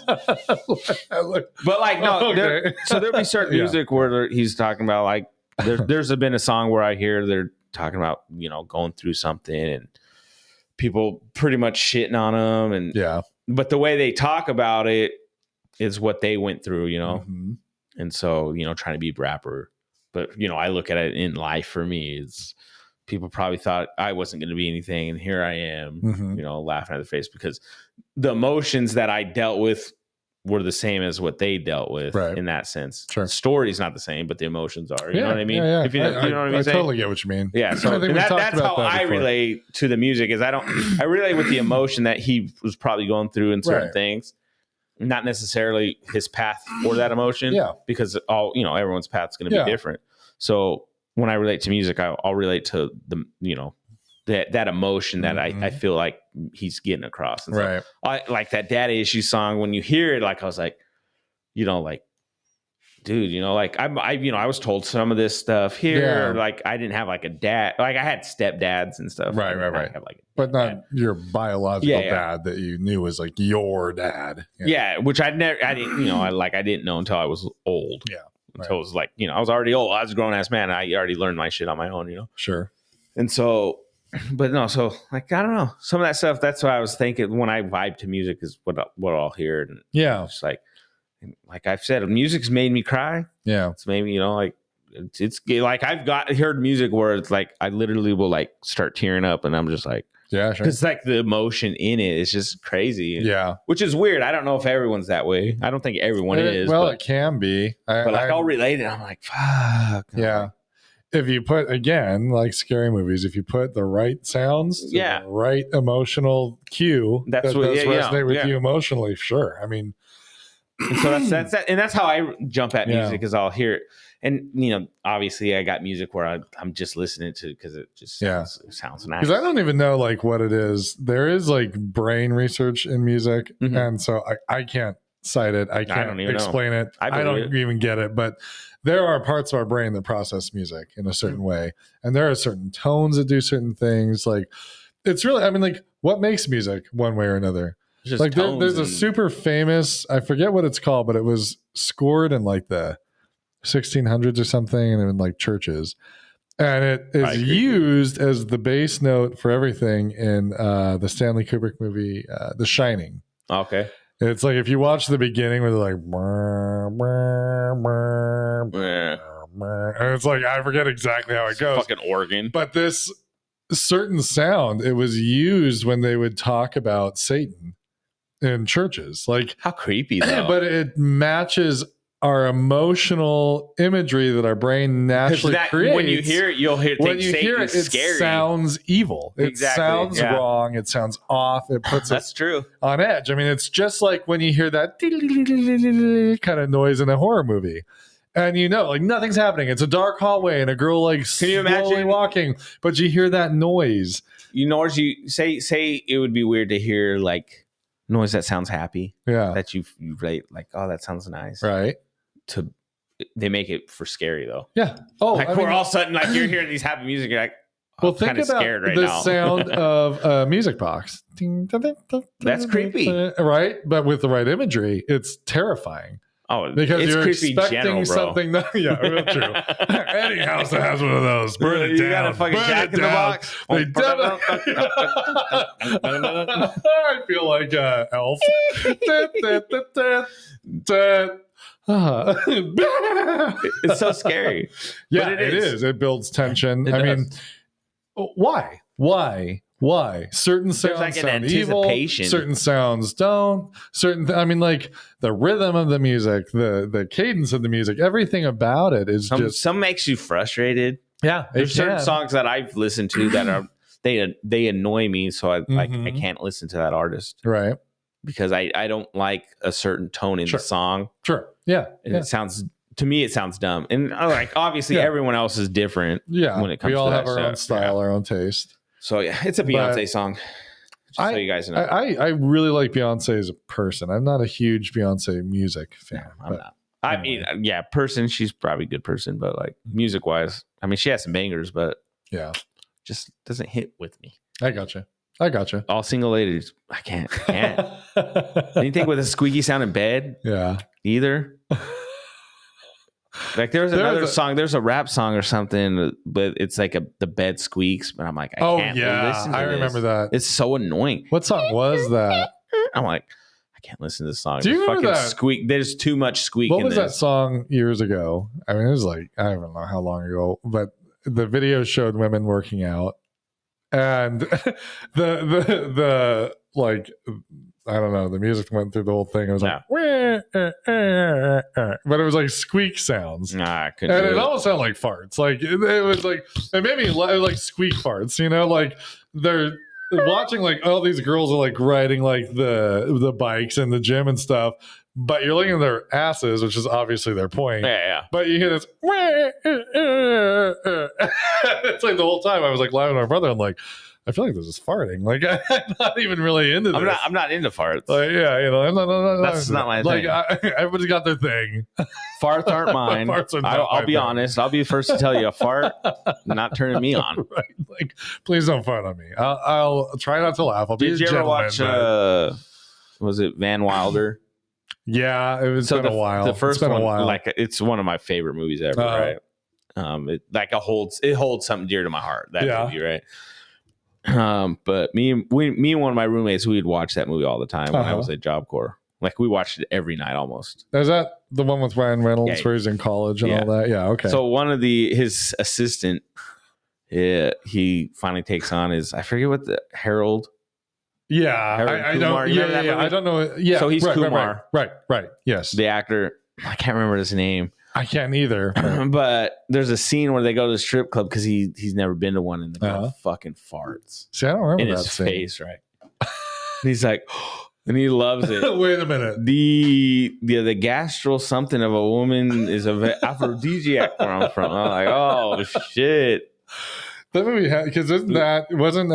But like, no. Okay. So there'll be certain music where he's talking about like, there's been a song where I hear they're talking about going through something and people pretty much shitting on them, and but the way they talk about it is what they went through, Mm-hmm. And so trying to be a rapper. But, I look at it in life for me is people probably thought I wasn't going to be anything. And here I am, laughing at the face because the emotions that I dealt with were the same as what they dealt with in that sense. Sure. The story's not the same, but the emotions are. You know what I mean? Yeah. If you know what I mean? I totally get what you mean. Yeah. So that's how I relate to the music is I relate with the emotion that he was probably going through in certain things. Not necessarily his path for that emotion, because everyone's path is going to be different. So when I relate to music, I'll relate to the that emotion that I feel like he's getting across. And so I like that Daddy Issue song. When you hear it, like I was like, dude, I was told some of this stuff here. Like I didn't have like a dad. Like I had stepdads and stuff. Right. But not your biological dad that you knew was like your dad. Yeah, which I didn't know until I was old. Yeah. Until it was like, I was already old. I was a grown ass man. I already learned my shit on my own, Sure. And so, but no, so like, I don't know. Some of that stuff, that's what I was thinking when I vibe to music is what I'll hear. And it's like I've said, music's made me cry. Yeah. It's made me, it's like I've heard music where it's like, I literally will like start tearing up and I'm just like, yeah, sure. Because like the emotion in it is just crazy. Yeah. Which is weird. I don't know if everyone's that way. I don't think everyone is. Well, it can be. I'll relate it. I'm like, fuck. Yeah. If you put, again, like scary movies, if you put the right sounds, the right emotional cue that does resonate with you emotionally, sure. I mean, and so that's that, and that's how I jump at music is I'll hear it. And obviously I got music where I'm just listening to because it just sounds nice. Because I don't even know like what it is. There is like brain research in music, and so I can't cite it. I can't explain it. I don't even get it. But there are parts of our brain that process music in a certain way, and there are certain tones that do certain things. Like it's really, I mean, like what makes music one way or another? Just like there's a super famous, I forget what it's called, but it was scored in like the 1600s or something, and in like churches, and it is used as the bass note for everything in the Stanley Kubrick movie The Shining. Okay. It's like if you watch the beginning where they're like, and it's like, I forget exactly how it goes. Fucking organ. But this certain sound, it was used when they would talk about Satan in churches. Like, how creepy though. But it matches our emotional imagery that our brain naturally creates. When you hear it, you'll hear it scary. Sounds evil. It sounds wrong. It sounds off. It puts That's true. on edge. I mean, it's just like when you hear that kind of noise in a horror movie. And you know, like nothing's happening. It's a dark hallway and a girl like slowly walking, but you hear that noise. You know, you say it would be weird to hear like noise that sounds happy. Yeah. That you rate like, oh, that sounds nice. Right. They make it for scary though. Yeah. Oh, like we're all of a sudden like you're hearing these happy music. You're like, well, think about scared right the now. Sound of a music box. That's creepy, right? But with the right imagery, it's terrifying. Oh, because it's you're creepy expecting general, something. Yeah, real true. Any house that has one of those, burn it down. You got a fucking Jack in the Box. They I feel like Elf. It's so scary. Yeah, it is. It builds tension. I mean, why? Certain sounds sound evil. Certain sounds don't. I mean, like the rhythm of the music, the cadence of the music, everything about it is just. Some makes you frustrated. Yeah, there's certain songs that I've listened to that are they annoy me, so I can't listen to that artist. Right. Because I don't like a certain tone in the song. Sure. Yeah. And it sounds, to me, it sounds dumb. And like, obviously everyone else is different. Yeah. When it comes we all to have our own style, our own taste. So yeah, it's a Beyonce song. Just so you guys know. I really like Beyonce as a person. I'm not a huge Beyonce music fan. No, I'm not. Anyway. I mean, person, she's probably a good person, but like music wise, I mean, she has some bangers, but yeah, just doesn't hit with me. I gotcha. All single ladies, I can't. Anything with a squeaky sound in bed? Yeah. Either. Like there's another song, there's a rap song or something, but it's like the bed squeaks, but I'm like, I can't listen to I remember that. It's so annoying. What song was that? I'm like, I can't listen to this song. Do you remember that? Squeak. There's too much squeak in this. What was that song years ago? I mean, it was like, I don't know how long ago, but the video showed women working out. And the like, I don't know, the music went through the whole thing. It was like, but it was like squeak sounds. Nah, I couldn't. And it almost sounded like farts. Like it was like, it made me like squeak farts, you know, like they're watching like all these girls are like riding like the bikes in the gym and stuff. But you're looking at their asses, which is obviously their point. Yeah. But you hear this. It's like the whole time I was like laughing at my brother. I'm like, I feel like this is farting. Like I'm not even really into this. I'm not into farts. Like, yeah, you know, that's not my thing. Everybody's got their thing. Farts aren't mine. I'll be honest. I'll be the first to tell you, a fart not turning me on. Right. Like, please don't fart on me. I'll try not to laugh. I'll be a gentleman. Did you ever watch? Was it Van Wilder? Yeah, it's been a while. The first one, like it's one of my favorite movies ever, right? It holds something dear to my heart. That movie, right? But me and one of my roommates, we would watch that movie all the time when I was at Job Corps. Like we watched it every night almost. Is that the one with Ryan Reynolds where he's in college and all that? Yeah, okay. So one of his assistant, he finally takes on I forget what Harold. Yeah, I don't. Yeah, I don't know. Yeah, so he's Kumar, right. Yes, the actor. I can't remember his name. I can't either. But there's a scene where they go to the strip club because he's never been to one, and the girl fucking farts. See, I don't remember in his face, right? And he's like, and he loves it. Wait a minute. The gastral something of a woman is an aphrodisiac where I'm from. I'm like, oh shit. That movie because wasn't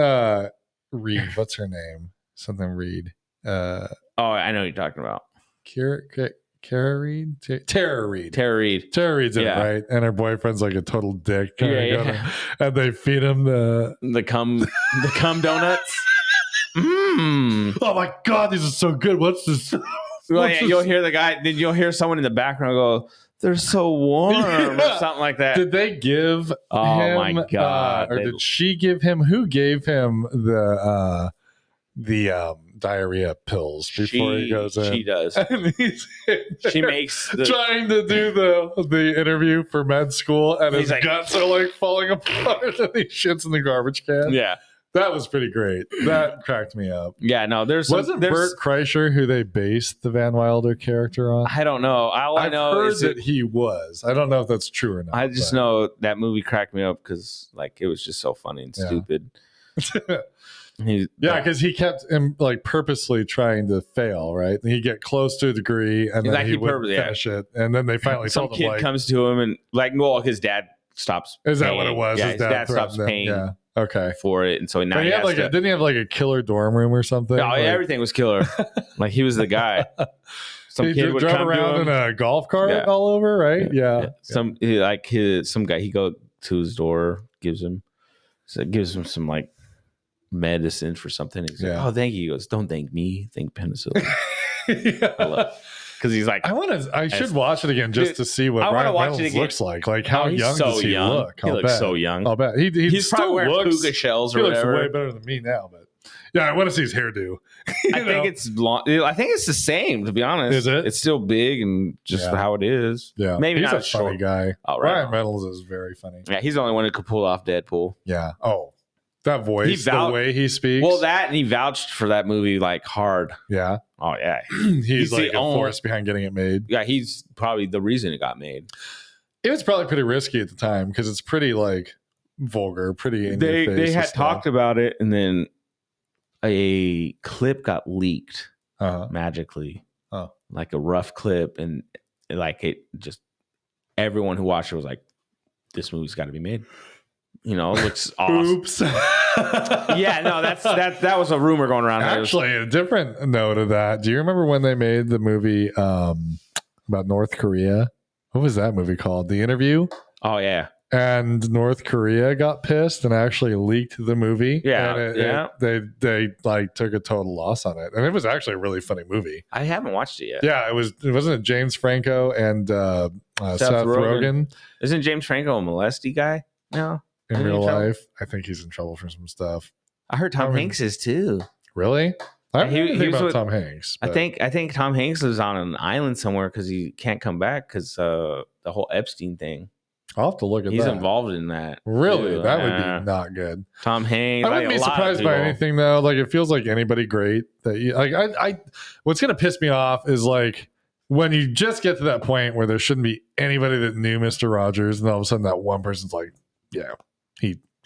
Reed? What's her name? Something Reed. I know what you're talking about. Tara Reid? Tara Reid. Tara Reid. Tara Reid's in it, right? And her boyfriend's like a total dick. And they feed him the cum donuts. Oh my God, these are so good. What's this? Well, yeah, you'll hear the guy. Then you'll hear someone in the background go, "They're so warm," or something like that. Did they give? Oh my God! Or did she give him? Who gave him the diarrhea pills before he goes in? She does. She makes trying to do the interview for med school, and his guts are like falling apart, and he shits in the garbage can. Yeah. That was pretty great. That cracked me up. Yeah, no, wasn't Bert Kreischer who they based the Van Wilder character on? I don't know. I know is that he was. I don't know if that's true or not. I just know that movie cracked me up because like it was just so funny and stupid. Because he kept like purposely trying to fail, right? And he'd get close to a degree, and then he would finish it, and then they finally some told him, kid comes to him and like, well, his dad stops. Is that what it was? Yeah, his dad stops paying. Yeah. Okay. For it, and so now didn't he have like a killer dorm room or something? No, everything was killer. Like he was the guy. Some kid would drove around in a golf cart all over, right? Yeah. Some guy, he go to his door, gives him some like medicine for something. He's like, "Oh, thank you." He goes, "Don't thank me, thank penicillin." Because he's like, I should watch it again just to see what Ryan Reynolds looks like. Like how young does he look? He looks so young. I'll bet he's probably wearing puka shells or whatever. He looks way better than me now, but yeah, I want to see his hairdo. I think it's long. I think it's the same, to be honest. Is it? It's still big and just how it is. Yeah, maybe he's not a funny guy. Ryan Reynolds is very funny. Yeah, he's the only one who could pull off Deadpool. Yeah. Oh. That voice, the way he speaks. Well, that, and he vouched for that movie like hard. Yeah. Oh, yeah. he's like a force behind getting it made. Yeah, he's probably the reason it got made. It was probably pretty risky at the time because it's pretty like vulgar, pretty in They your face had talked about it, and then a clip got leaked magically. Oh. Like a rough clip, and like it just, everyone who watched it was like, this movie's got to be made. You know, it looks awesome. Oops. Yeah, no, that was a rumor going around. Actually, a different note of that. Do you remember when they made the movie about North Korea? What was that movie called? The Interview? Oh, yeah. And North Korea got pissed and actually leaked the movie. Yeah. They like took a total loss on it. And it was actually a really funny movie. I haven't watched it yet. Yeah, wasn't it James Franco and Seth Rogen? Isn't James Franco a molesty guy? No. In real life, I think he's in trouble for some stuff. I heard Tom Hanks is too. Really? I don't know anything about Tom Hanks. But I think Tom Hanks is on an island somewhere because he can't come back because the whole Epstein thing. I'll have to look at that. He's involved in that. Really? Too. That would be not good. Tom Hanks. I wouldn't be surprised by anything though. Like it feels like anybody great that you like. I what's gonna piss me off is like when you just get to that point where there shouldn't be anybody that knew Mr. Rogers, and all of a sudden that one person's like, yeah.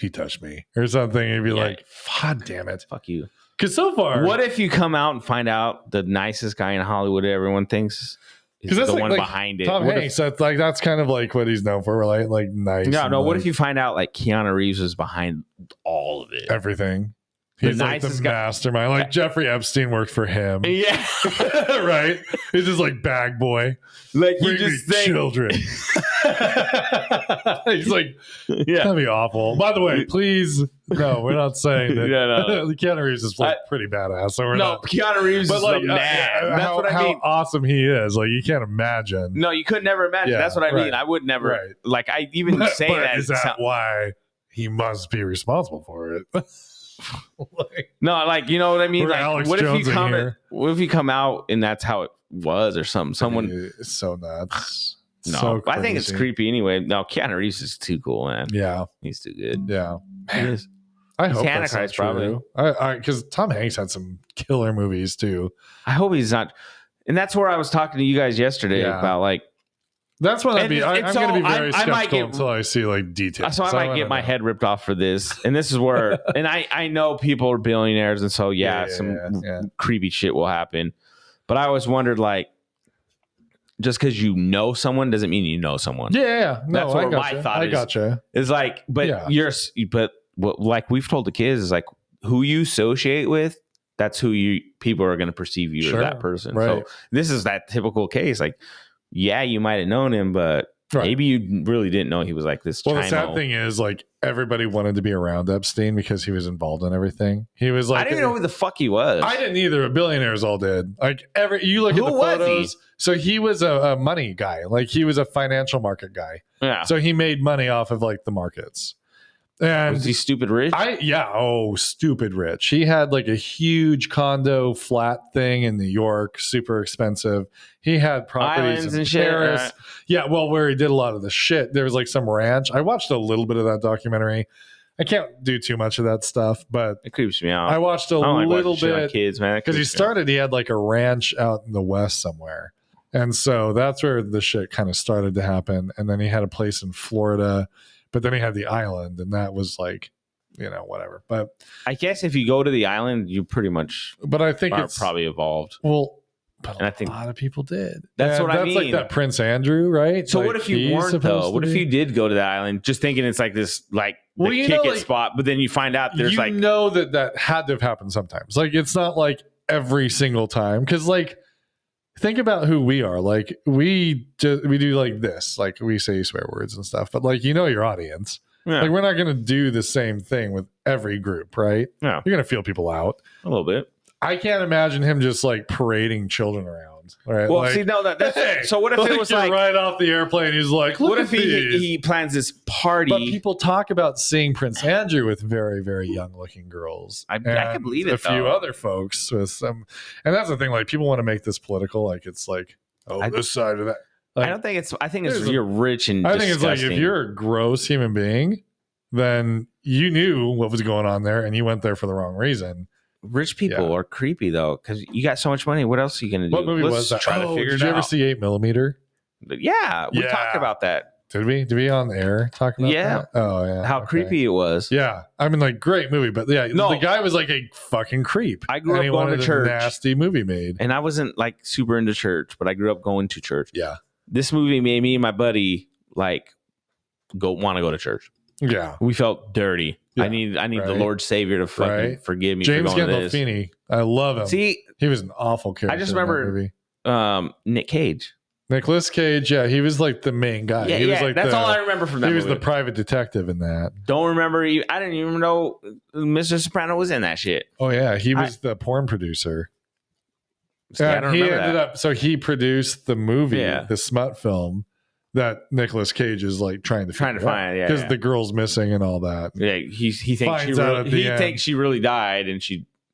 He touched me or something, and you'd be like, God damn it. Fuck you. Because so far, what if you come out and find out the nicest guy in Hollywood everyone thinks is the one behind it? Tom Hanks, that's kind of like what he's known for, right? Like nice. No. What if you find out like Keanu Reeves is behind all of it? Everything. He's like the mastermind. Like Jeffrey Epstein worked for him. Yeah. Right? He's just like bag boy. Like you just think children. He's like, that'd be awful. By the way, please, no, we're not saying that. Keanu Reeves is like pretty badass. So Keanu Reeves is like, that's what I mean. How awesome he is. Like you can't imagine. No, you could never imagine. That's what I mean. I would never like I even say that. Is that why he must be responsible for it? No, like you know what I mean. Like, what if you come out and that's how it was or something? Someone it's so nuts. No, so I think it's creepy anyway. No, Keanu Reeves is too cool, man. Yeah, he's too good. Yeah, he is. I hope that's not true. Because Tom Hanks had some killer movies too. I hope he's not. And that's where I was talking to you guys yesterday about like. That's what I'm going to be very skeptical until I see like details. So I might get my head ripped off for this, and this is where, and I know people are billionaires, and so some creepy shit will happen. But I always wondered, like, just because you know someone doesn't mean you know someone. Yeah, no, that's what my thought is. I gotcha. It's like, but like we've told the kids is like who you associate with. That's who people are going to perceive you as that person. Right. So this is that typical case, like. Yeah, you might have known him, but Right. Maybe you really didn't know he was like this. Well, the sad thing is, like, everybody wanted to be around Epstein because he was involved in everything. He was like, I didn't know who the fuck he was. I didn't either. Billionaires all did. Like, you look at the photos. So he was a money guy. Like, he was a financial market guy. Yeah. So he made money off of like the markets. And was he stupid rich? Stupid rich. He had like a huge condo flat thing in New York, super expensive. He had properties Islands in and Paris. shit. Yeah, well, where he did a lot of the shit. There was like some ranch. I watched a little bit of that documentary. I can't do too much of that stuff, but it creeps me out. I watched a little bit kids, man, because he had like a ranch out in the West somewhere. And so that's where the shit kind of started to happen. And then he had a place in Florida. But then he had the island, and that was like, whatever. But I guess if you go to the island, you pretty much. But I think it's probably evolved. Well, but I think a lot of people did. That's what I mean. That's like that Prince Andrew, right? So like, what if you weren't though? What if you did go to the island, just thinking it's like this, like the kick it spot, but then you find out there's like that had to have happened sometimes. Like it's not like every single time because like. Think about who we are. Like we do like this, like we say swear words and stuff, but like, your audience, like we're not going to do the same thing with every group, right? Yeah. You're going to feel people out a little bit. I can't imagine him just like parading children around. Right. Well, see, no, that's so what if it was like right off the airplane? He's like, what if he plans this party? But people talk about seeing Prince Andrew with very, very young looking girls. I can believe it. A few other folks with some, and that's the thing. Like people want to make this political. Like it's like, this side of that. Like, I don't think it's. I think it's you're rich and. I think it's like if you're a gross human being, then you knew what was going on there, and you went there for the wrong reason. Rich people are creepy though, because you got so much money. What else are you gonna do? What movie was that? Try to figure it out. Did you ever see 8mm? Yeah, we talked about that. Did we? Did we on the air talk about that? Oh yeah. How creepy it was. Yeah, I mean, like great movie, but the guy was like a fucking creep. I grew up going to church. A nasty movie made, and I wasn't like super into church, but I grew up going to church. Yeah, this movie made me and my buddy like want to go to church. Yeah, we felt dirty. Yeah, I need the Lord Savior to fucking forgive me. James for going Gandolfini, I love him. See, he was an awful character. I just remember Nick Cage. Nicolas Cage, yeah, he was like the main guy. Yeah, he was like that's all I remember from that movie. He was the private detective in that. Don't remember. I didn't even know Mr. Soprano was in that shit. Oh yeah, he was the porn producer. Yeah, I don't he remember ended that. up. So he produced the movie, the smut film that Nicolas Cage is like trying to find, because the girl's missing and all that. Yeah, he thinks she really died, and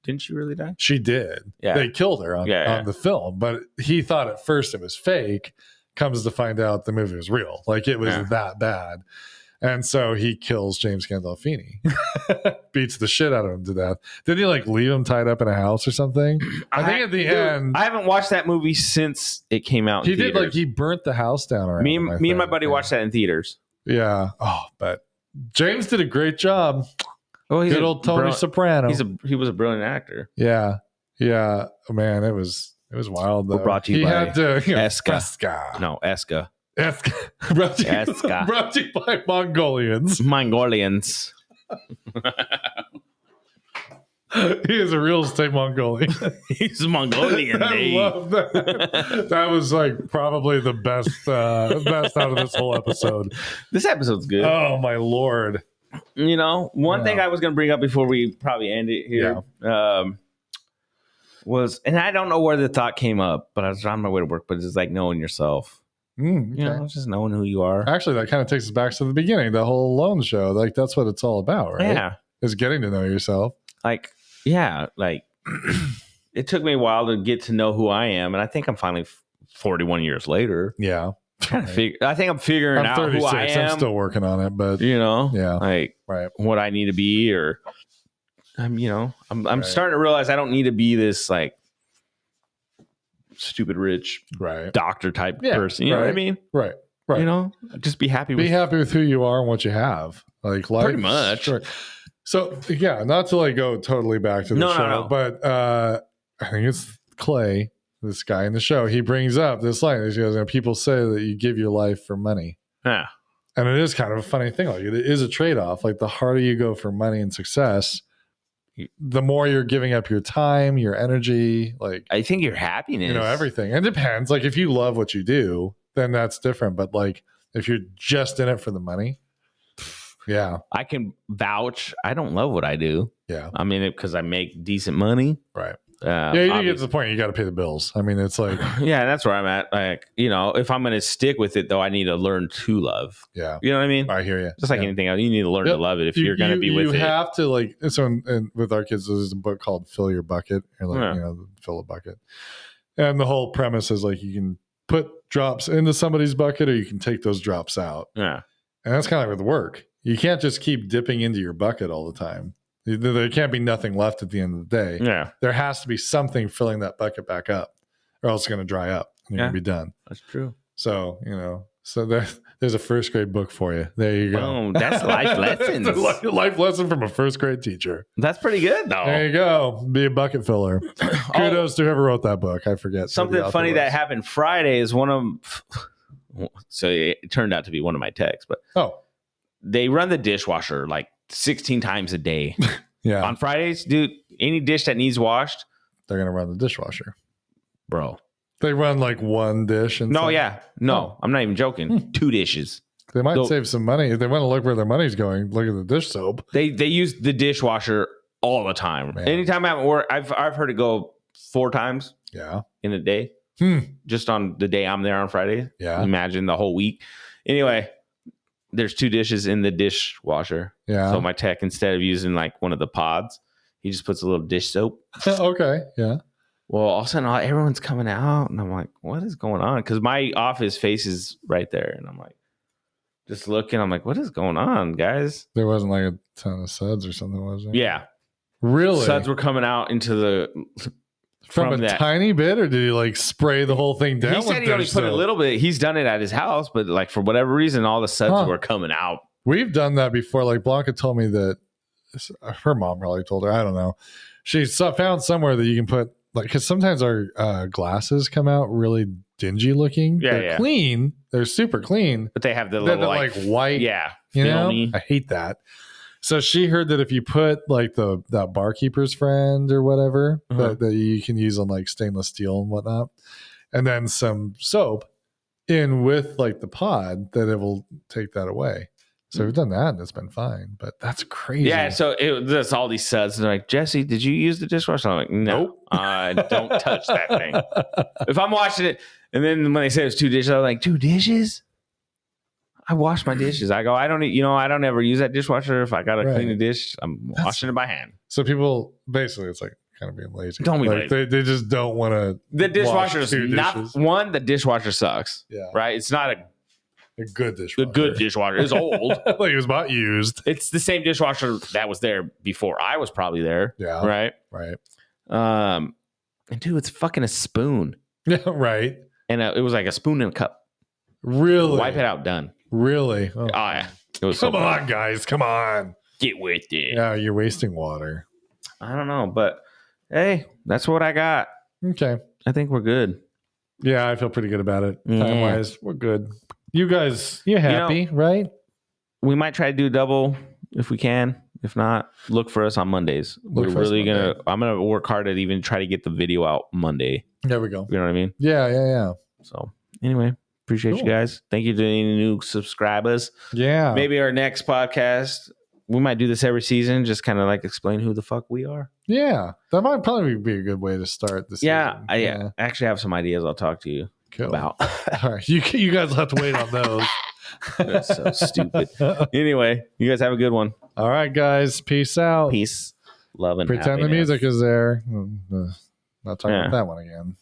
didn't she really die? She did. Yeah, they killed her on the film, but he thought at first it was fake. Comes to find out the movie was real, like it was that bad, and so he kills James Gandolfini, beats the shit out of him to death. Did he like leave him tied up in a house or something? I think at the end, I haven't watched that movie since it came out. He did, like he burnt the house down around me and my buddy watched that in theaters. Yeah. Oh, but James did a great job. Oh, he's good old Tony Soprano. He was a brilliant actor. Yeah. Yeah. Oh, man, it was wild though. We're brought to you by Esca. No, Esca. Esca. Brought to you by Mongolians. He is a real estate Mongolian. He's a Mongolian. I love that. That was like probably the best out of this whole episode. This episode's good. Oh my Lord. One thing I was going to bring up before we probably end it here was, and I don't know where the thought came up, but I was on my way to work, but it's just like knowing yourself. Okay. Just knowing who you are. Actually, that kind of takes us back to the beginning, the whole Alone show. Like that's what it's all about, right? Yeah. Is getting to know yourself. Like, yeah, like it took me a while to get to know who I am, and I think I'm finally 41 years later. Yeah. I think I'm figuring out who I am. I'm still working on it, but like what I need to be, or I'm starting to realize I don't need to be this like stupid rich doctor type person. You know what I mean? Right. Just be happy. Be happy with who you are and what you have. Like life, pretty much. Short. So not to like go totally back to the show, but I think it's Clay, this guy in the show. He brings up this line. He goes, "People say that you give your life for money." Yeah, and it is kind of a funny thing. Like it is a trade off. Like the harder you go for money and success, the more you're giving up your time, your energy. Like I think your happiness, everything. It depends. Like if you love what you do, then that's different. But like If you're just in it for the money, yeah, I can vouch. I don't love what I do. Yeah, I mean, because I make decent money. Right. Yeah, you do get to the point you got to pay the bills. I mean, it's like yeah, that's where I'm at. Like, if I'm going to stick with it, though, I need to learn to love. Yeah, you know what I mean. I hear you. Just like anything else, you need to learn to love it if you're going to be with it. You have to like. So, and with our kids, there's a book called "Fill Your Bucket." Or like fill a bucket, and the whole premise is like you can put drops into somebody's bucket, or you can take those drops out. Yeah, and that's kind of like with work. You can't just keep dipping into your bucket all the time. There can't be nothing left at the end of the day. Yeah. There has to be something filling that bucket back up, or else it's going to dry up and you're going to be done. That's true. So, there's a first grade book for you. There you go. Oh, that's life lessons. Life lesson from a first grade teacher. That's pretty good, though. There you go. Be a bucket filler. Kudos to whoever wrote that book. I forget. Something funny that happened Friday is so it turned out to be one of my texts, but they run the dishwasher like 16 times a day. Yeah. On Fridays, dude, any dish that needs washed, they're going to run the dishwasher. Bro. They run like one dish. And I'm not even joking. 2 dishes. They might save some money. If they want to look where their money's going, look at the dish soap. They use the dishwasher all the time. Man. Anytime I'm at work, I've heard it go 4 times in a day. Just on the day I'm there on Friday. Yeah. Imagine the whole week. Anyway, there's 2 dishes in the dishwasher. Yeah. So my tech, instead of using like one of the pods, he just puts a little dish soap. Okay. Yeah. Well, all of a sudden, everyone's coming out, and I'm like, what is going on? Because my office faces right there, and I'm like, just looking. I'm like, what is going on, guys? There wasn't like a ton of suds or something, was there? Yeah. Really? Suds were coming out into the... From a tiny bit, or did he like spray the whole thing down? He said he only put a little bit. He's done it at his house, but like for whatever reason, all the suds were coming out. We've done that before. Like Blanca told me that her mom probably told her. I don't know. She found somewhere that you can put like, because sometimes our glasses come out really dingy looking. Yeah, they're clean. They're super clean, but they have the little like white. Yeah, you know, I hate that. So she heard that if you put like that barkeeper's friend or whatever that you can use on like stainless steel and whatnot, and then some soap in with like the pod, that it will take that away. So we've done that and it's been fine, but that's crazy. Yeah. So there's all these suds. They're like, Jesse, did you use the dishwasher? I'm like, no, don't touch that thing. If I'm washing it, and then when they say it's 2 dishes, I'm like, 2 dishes? I wash my dishes. I go, I don't ever use that dishwasher. If I got to clean a dish, I'm washing it by hand. So people, basically, it's like kind of being lazy. Don't be like lazy. They just don't want to. The dishwasher's not one. The dishwasher sucks. Yeah. Right. It's not a good dishwasher. The good dishwasher is old. Like it was not used. It's the same dishwasher that was there before I was probably there. Yeah. Right. Right. And dude, it's fucking a spoon. Yeah. Right. And it was like a spoon and a cup. Really? Wipe it out. Done. Really? Oh yeah. It was come on, guys. Come on. Get with it. Yeah, you're wasting water. I don't know, but hey, that's what I got. Okay. I think we're good. Yeah, I feel pretty good about it. Time wise, we're good. You guys, you're happy, right? We might try to do double if we can. If not, look for us on Mondays. I'm gonna work hard at even try to get the video out Monday. There we go. You know what I mean? Yeah. So anyway, appreciate you guys. Thank you to any new subscribers. Yeah. Maybe our next podcast, we might do this every season, just kind of like explain who the fuck we are. Yeah. That might probably be a good way to start this season. I actually have some ideas I'll talk to you about. All right. You guys will have to wait on those. That's so stupid. Anyway, you guys have a good one. All right, guys. Peace out. Peace, love, and pretend happiness. The music is there. Not talking about that one again.